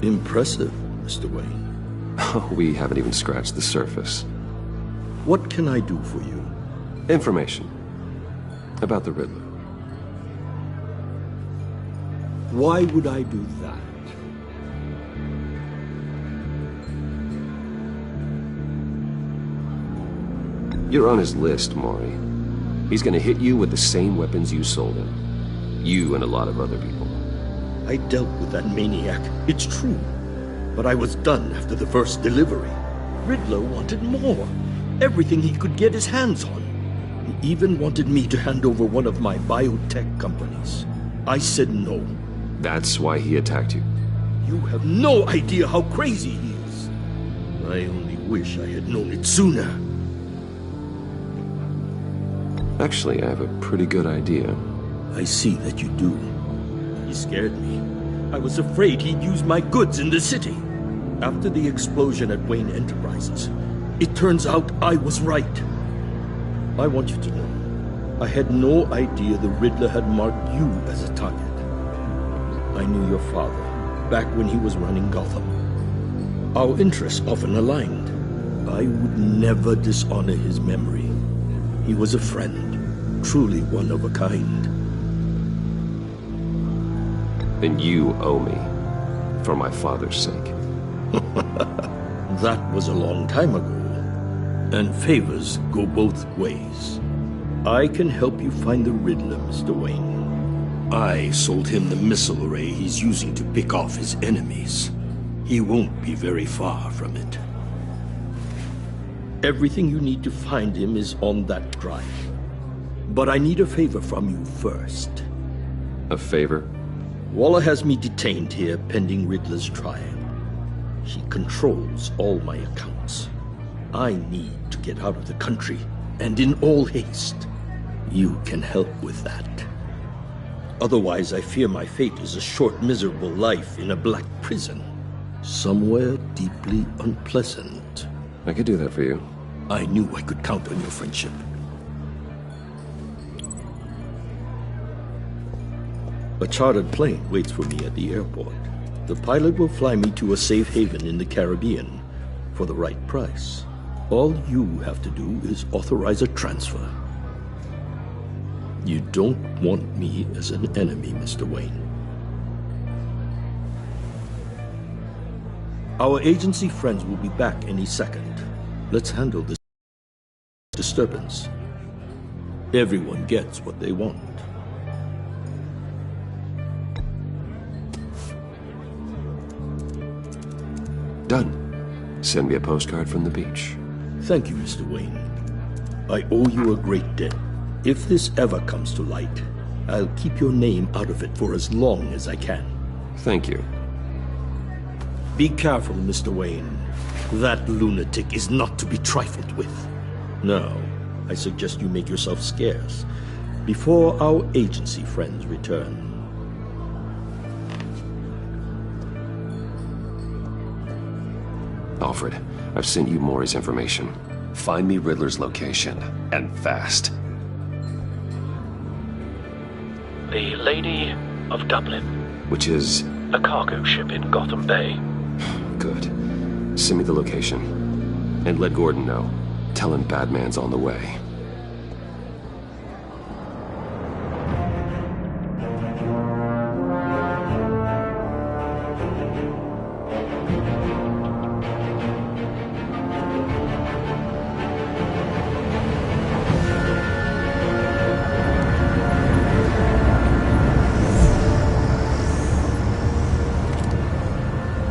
Impressive, Mr. Wayne. We haven't even scratched the surface. What can I do for you? Information. About the Riddler. Why would I do that? You're on his list, Maury. He's gonna hit you with the same weapons you sold him. You and a lot of other people. I dealt with that maniac, it's true. But I was done after the first delivery. Riddler wanted more. Everything he could get his hands on. He even wanted me to hand over one of my biotech companies. I said no. That's why he attacked you? You have no idea how crazy he is. I only wish I had known it sooner. Actually, I have a pretty good idea. I see that you do. He scared me. I was afraid he'd use my goods in the city. After the explosion at Wayne Enterprises, it turns out I was right. I want you to know, I had no idea the Riddler had marked you as a target. I knew your father back when he was running Gotham. Our interests often aligned. I would never dishonor his memory. He was a friend, truly one of a kind. Then you owe me, for my father's sake. That was a long time ago. And favors go both ways. I can help you find the Riddler, Mr. Wayne. I sold him the missile array he's using to pick off his enemies. He won't be very far from it. Everything you need to find him is on that drive. But I need a favor from you first. A favor? Waller has me detained here pending Riddler's trial. He controls all my accounts. I need to get out of the country, and in all haste. You can help with that. Otherwise, I fear my fate is a short, miserable life in a black prison. Somewhere deeply unpleasant. I could do that for you. I knew I could count on your friendship. A chartered plane waits for me at the airport. The pilot will fly me to a safe haven in the Caribbean for the right price. All you have to do is authorize a transfer. You don't want me as an enemy, Mr. Wayne. Our agency friends will be back any second. Let's handle this disturbance. Everyone gets what they want. Done. Send me a postcard from the beach. Thank you, Mr. Wayne. I owe you a great debt. If this ever comes to light, I'll keep your name out of it for as long as I can. Thank you. Be careful, Mr. Wayne. That lunatic is not to be trifled with. Now, I suggest you make yourself scarce before our agency friends return. Alfred, I've sent you Maury's information. Find me Riddler's location, and fast. The Lady of Dublin. Which is? A cargo ship in Gotham Bay. Good. Send me the location. And let Gordon know. Tell him Batman's on the way.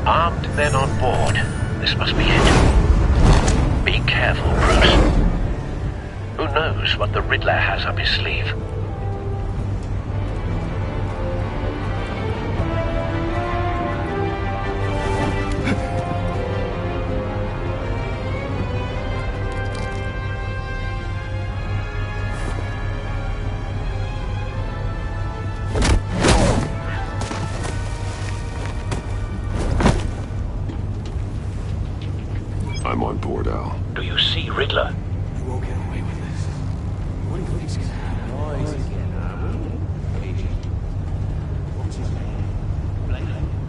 Armed men on board. This must be it. Be careful, Bruce. Who knows what the Riddler has up his sleeve? I'm on board, Al. Do you see Riddler? You won't get away with this. What do you think's gonna happen?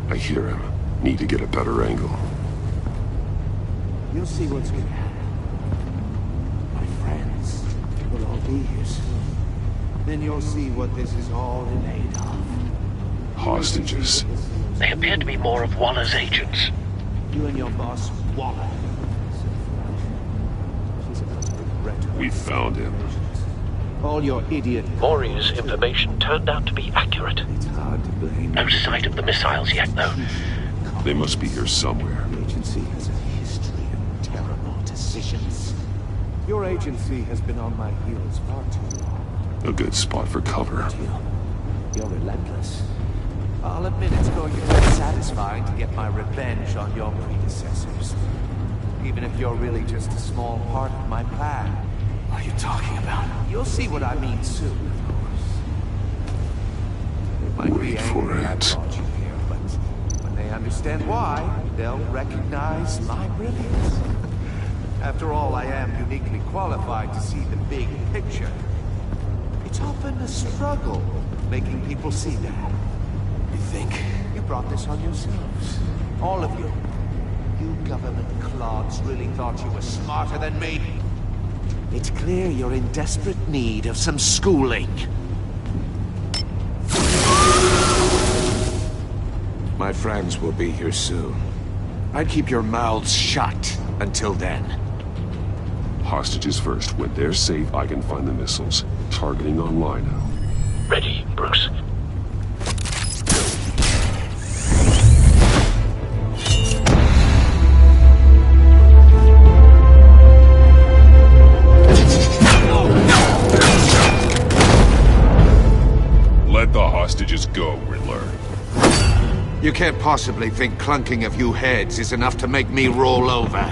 I hear him. Need to get a better angle. You'll see what's gonna happen. My friends will all be here soon. Then you'll see what this is all made of. Hostages. They appear to be more of Waller's agents. You and your boss, Waller. She's about to regret We found him. All your idiot... Maury's information turned out to be accurate. It's hard to blame. No sight of the missiles yet, though. They must be here somewhere. The agency has a history of terrible decisions. Your agency has been on my heels far too long. A good spot for cover. You're relentless. I'll admit it's going to be satisfying to get my revenge on your predecessors. Even if you're really just a small part of my plan. What are you talking about? You'll see what I mean soon, of course. They might be angry I brought you here, but when they understand why, they'll recognize my brilliance. After all, I am uniquely qualified to see the big picture. It's often a struggle making people see that. You think? You brought this on yourselves. All of you. You government clods really thought you were smarter than me. It's clear you're in desperate need of some schooling. My friends will be here soon. I'd keep your mouths shut until then. Hostages first. When they're safe, I can find the missiles. Targeting online now. Ready, Bruce. Let the hostages go, Riddler. You can't possibly think clunking a few heads is enough to make me roll over.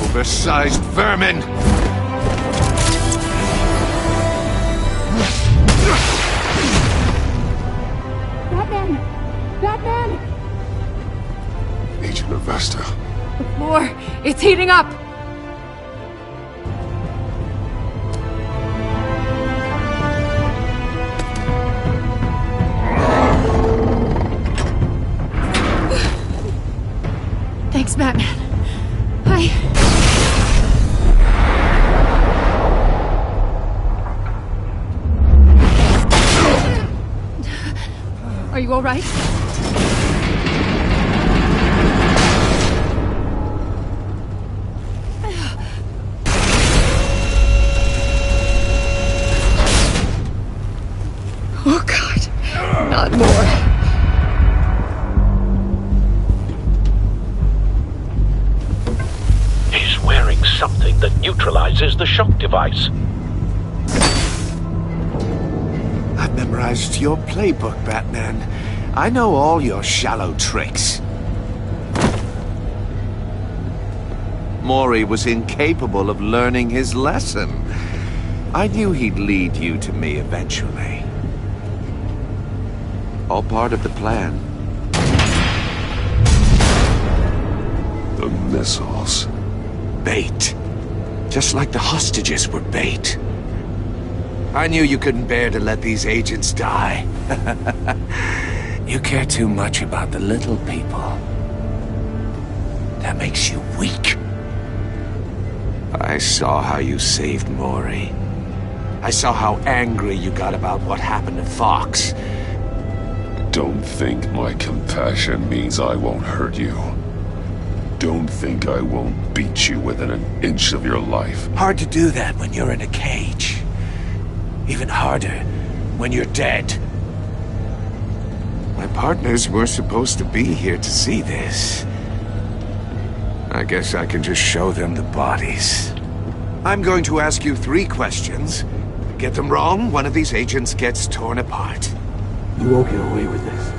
Oversized vermin! Batman! Batman! Agent Avesta. The floor, it's heating up! Thanks, Batman. Are you all right? Oh, God. Not more. He's wearing something that neutralizes the shock device. I've memorized your playbook, Batman. I know all your shallow tricks. Maury was incapable of learning his lesson. I knew he'd lead you to me eventually. All part of the plan. The missiles. Bait. Just like the hostages were bait. I knew you couldn't bear to let these agents die. You care too much about the little people. That makes you weak. I saw how you saved Maury. I saw how angry you got about what happened to Fox. Don't think my compassion means I won't hurt you. Don't think I won't beat you within an inch of your life. Hard to do that when you're in a cage. Even harder when you're dead. My partners were supposed to be here to see this. I guess I can just show them the bodies. I'm going to ask you 3 questions. Get them wrong, one of these agents gets torn apart. You won't get away with this.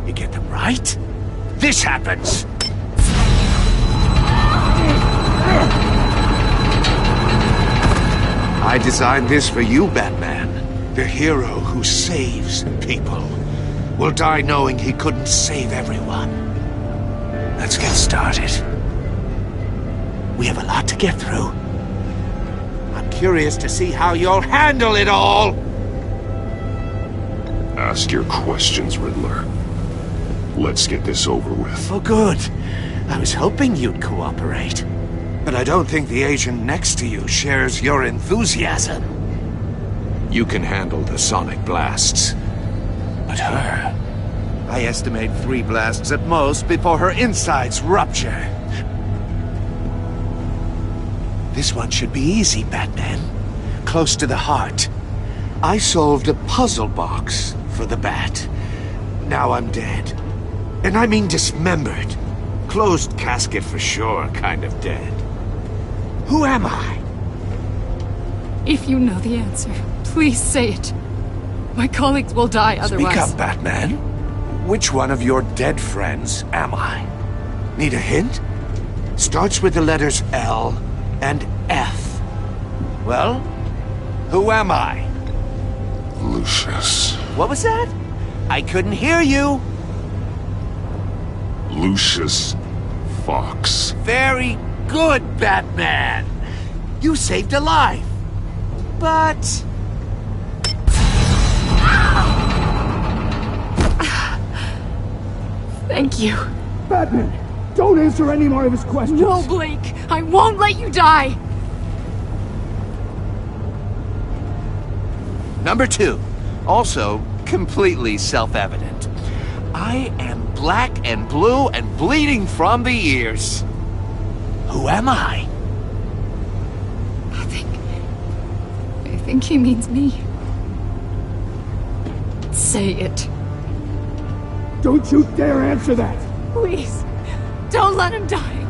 You get them right, this happens! I designed this for you, Batman. The hero who saves people will die knowing he couldn't save everyone. Let's get started. We have a lot to get through. I'm curious to see how you'll handle it all! Ask your questions, Riddler. Let's get this over with. Oh, good. I was hoping you'd cooperate. But I don't think the agent next to you shares your enthusiasm. You can handle the sonic blasts. But her... I estimate 3 blasts at most before her insides rupture. This one should be easy, Batman. Close to the heart. I solved a puzzle box for the Bat. Now I'm dead. And I mean dismembered. Closed casket for sure, kind of dead. Who am I? If you know the answer, please say it. My colleagues will die otherwise. Speak up, Batman. Which one of your dead friends am I? Need a hint? Starts with the letters L and F. Well, who am I? Lucius. What was that? I couldn't hear you. Lucius Fox. Very good, Batman. You saved a life. But... Thank you. Batman, don't answer any more of his questions. No, Blake. I won't let you die. Number 2. Also, completely self-evident. I am black and blue and bleeding from the ears. Who am I? I think he means me. Say it. Don't you dare answer that! Please, don't let him die.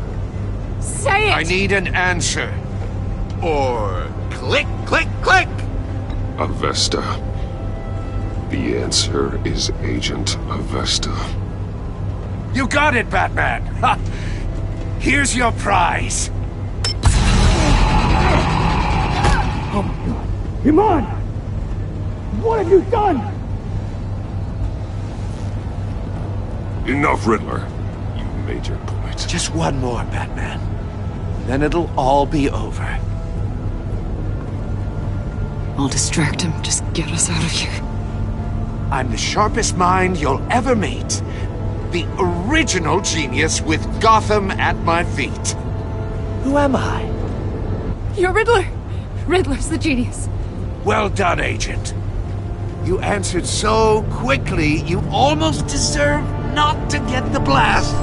Say it! I need an answer. Or click, click, click! Avesta. The answer is Agent Avesta. You got it, Batman! Ha! Here's your prize. Oh my god. Iman! What have you done? Enough, Riddler. You made your point. Just one more, Batman. Then it'll all be over. I'll distract him. Just get us out of here. I'm the sharpest mind you'll ever meet. The original genius with Gotham at my feet. Who am I? You're Riddler. Riddler's the genius. Well done, Agent. You answered so quickly, you almost deserve not to get the blast.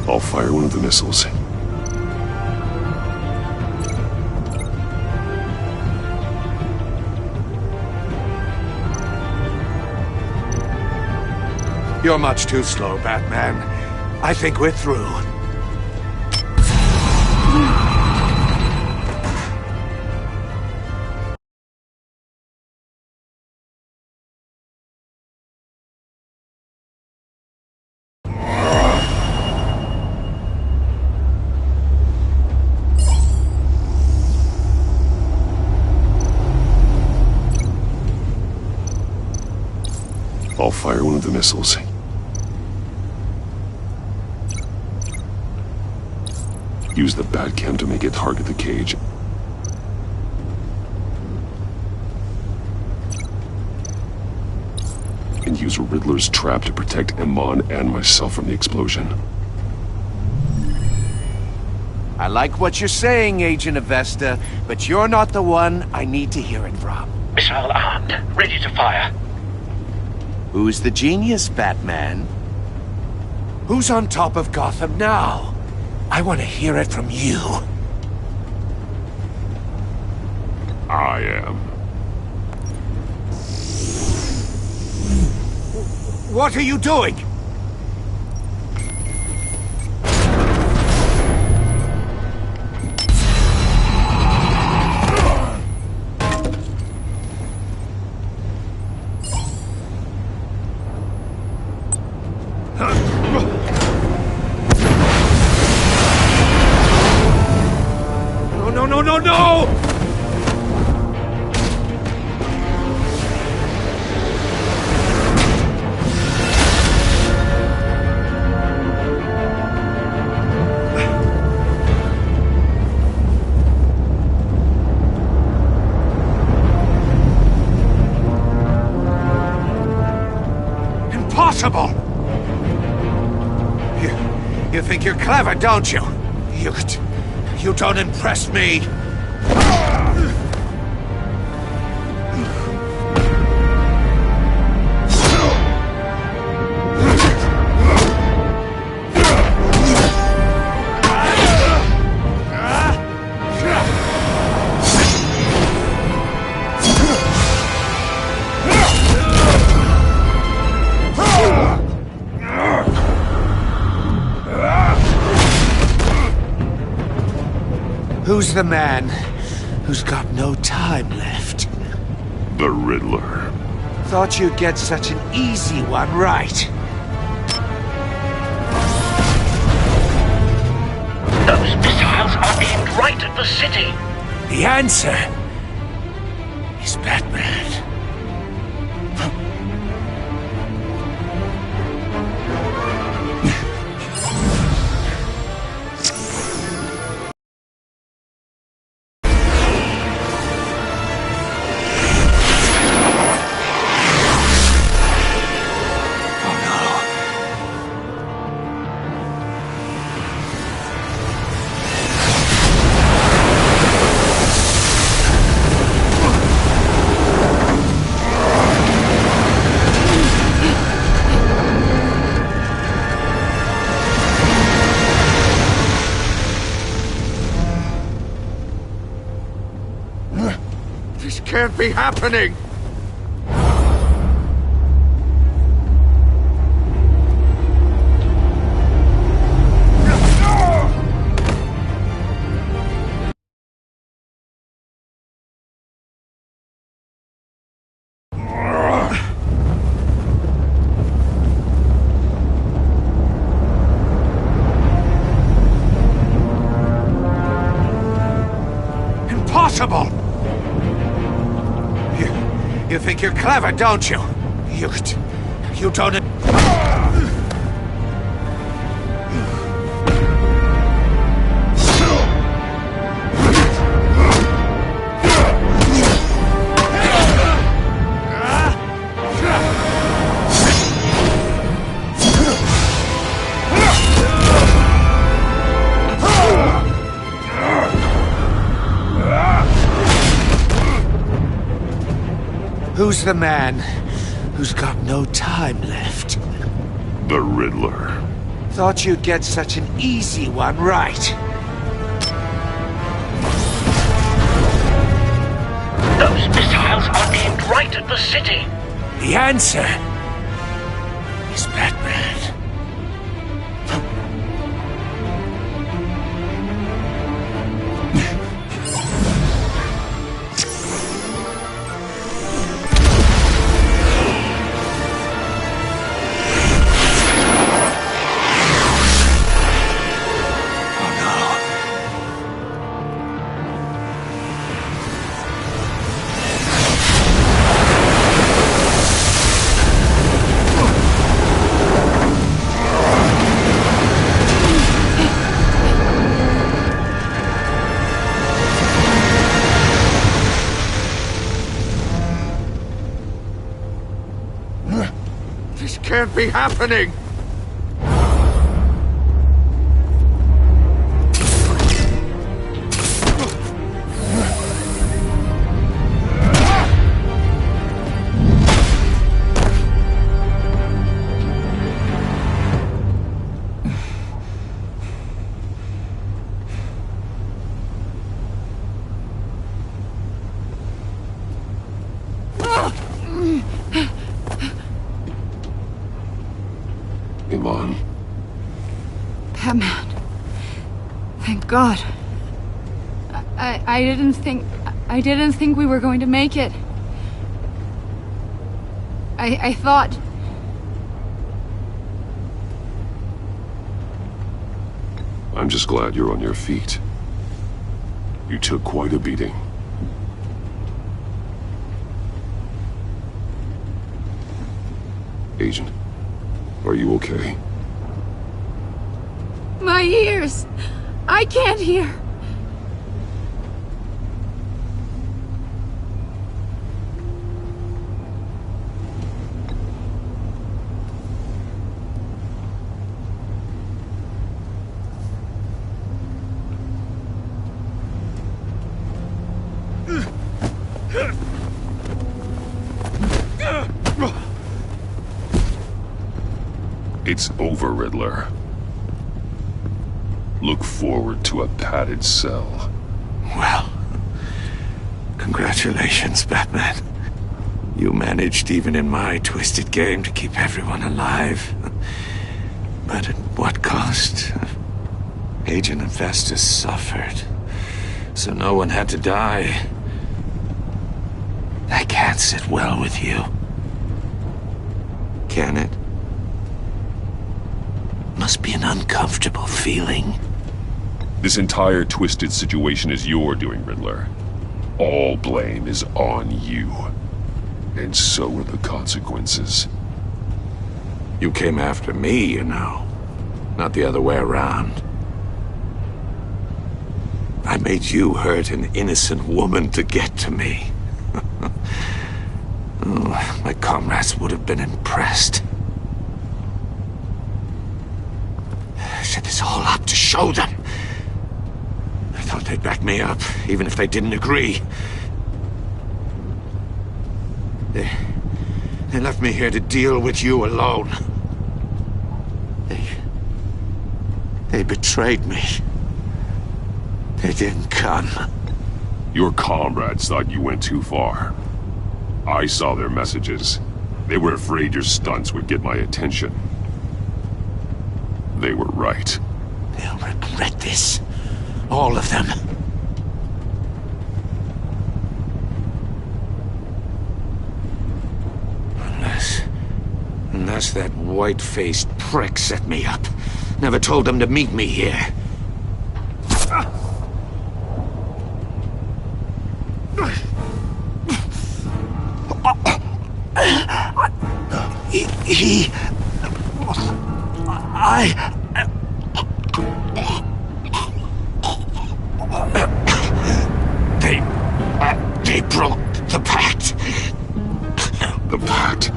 I'll fire one of the missiles. You're much too slow, Batman. I think we're through. I'll fire one of the missiles. Use the Batcam to make it target the cage. And use Riddler's trap to protect Iman and myself from the explosion. I like what you're saying, Agent Avesta, but you're not the one I need to hear it from. Missile armed, ready to fire. Who's the genius, Batman? Who's on top of Gotham now? I want to hear it from you. I am. What are you doing? No! You think you're clever, don't you? You don't impress me. Who's the man who's got no time left? The Riddler. Thought you'd get such an easy one right. Those missiles are aimed right at the city. The answer is Batman. Can't be happening! Impossible! You think you're clever, don't you? You don't... Who's the man who's got no time left? The Riddler. Thought you'd get such an easy one right. Those missiles are aimed right at the city. The answer is Batman. This can't be happening! Iman. Batman. Thank God. I didn't think we were going to make it. I thought... I'm just glad you're on your feet. You took quite a beating. Agent, are you okay? My ears! I can't hear! It's over, Riddler. Look forward to a padded cell. Well, congratulations, Batman. You managed, even in my twisted game, to keep everyone alive. But at what cost? Agent Infestus suffered, so no one had to die. That can't sit well with you. Can it? Must be an uncomfortable feeling. This entire twisted situation is your doing, Riddler. All blame is on you. And so are the consequences. You came after me, you know. Not the other way around. I made you hurt an innocent woman to get to me. Oh, my comrades would have been impressed. I set this all up to show them. I thought they'd back me up, even if they didn't agree. They left me here to deal with you alone. They betrayed me. They didn't come. Your comrades thought you went too far. I saw their messages. They were afraid your stunts would get my attention. They were right. They'll regret this. All of them. Unless that white-faced prick set me up. Never told them to meet me here. They broke the pact. The pact?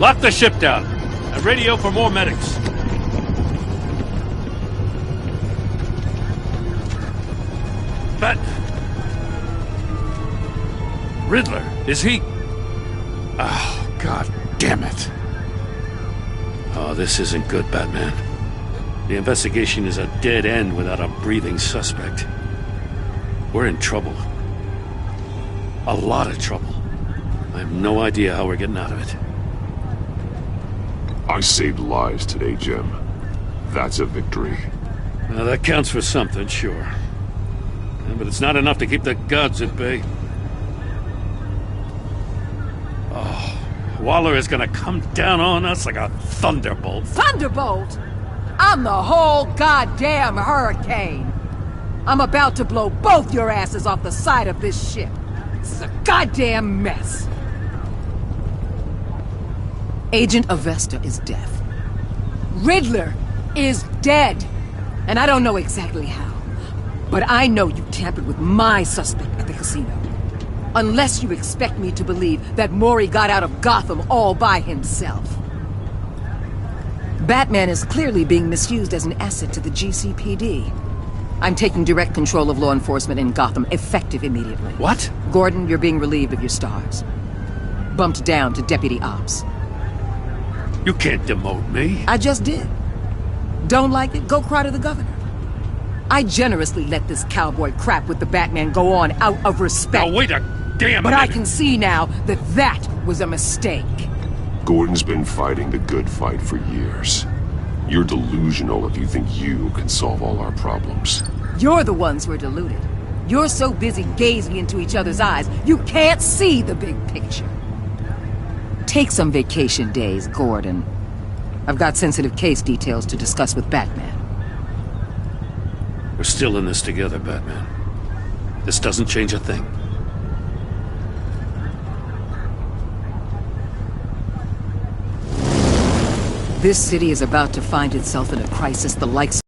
Lock the ship down and radio for more medics. But Riddler, is he? Oh, God damn it. Oh, this isn't good, Batman. The investigation is a dead end without a breathing suspect. We're in trouble. A lot of trouble. I have no idea how we're getting out of it. I saved lives today, Jim. That's a victory. Now, that counts for something, sure. Yeah, but it's not enough to keep the gods at bay. Oh, Waller is gonna come down on us like a thunderbolt. Thunderbolt? I'm the whole goddamn hurricane. I'm about to blow both your asses off the side of this ship. This is a goddamn mess. Agent Avesta is dead. Riddler is dead. And I don't know exactly how. But I know you tampered with my suspect at the casino. Unless you expect me to believe that Mori got out of Gotham all by himself. Batman is clearly being misused as an asset to the GCPD. I'm taking direct control of law enforcement in Gotham, effective immediately. What? Gordon, you're being relieved of your stars. Bumped down to Deputy Ops. You can't demote me. I just did. Don't like it? Go cry to the governor. I generously let this cowboy crap with the Batman go on out of respect. Now wait a damn minute. But I can see now that that was a mistake. Gordon's been fighting the good fight for years. You're delusional if you think you can solve all our problems. You're the ones who are deluded. You're so busy gazing into each other's eyes, you can't see the big picture. Take some vacation days, Gordon. I've got sensitive case details to discuss with Batman. We're still in this together, Batman. This doesn't change a thing. This city is about to find itself in a crisis the likes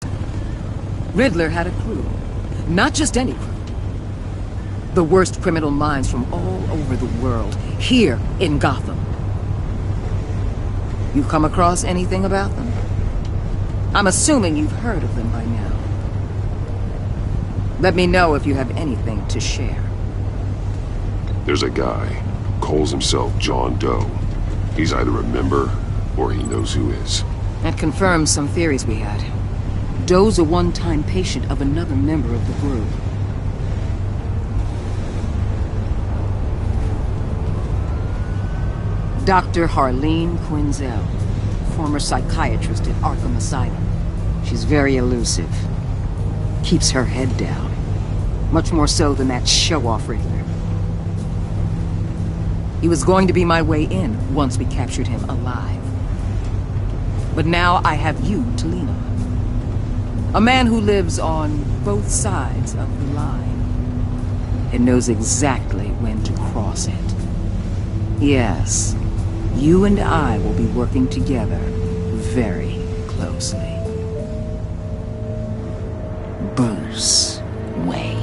of... Riddler had a crew. Not just any crew. The worst criminal minds from all over the world, here in Gotham. You've come across anything about them? I'm assuming you've heard of them by now. Let me know if you have anything to share. There's a guy, calls himself John Doe. He's either a member, or he knows who is. That confirms some theories we had. Doe's a one-time patient of another member of the group. Dr. Harleen Quinzel, former psychiatrist at Arkham Asylum. She's very elusive. Keeps her head down. Much more so than that show-off Riddler. He was going to be my way in once we captured him alive. But now I have you to lean on. A man who lives on both sides of the line and knows exactly when to cross it. Yes, you and I will be working together very closely. Bruce Wayne.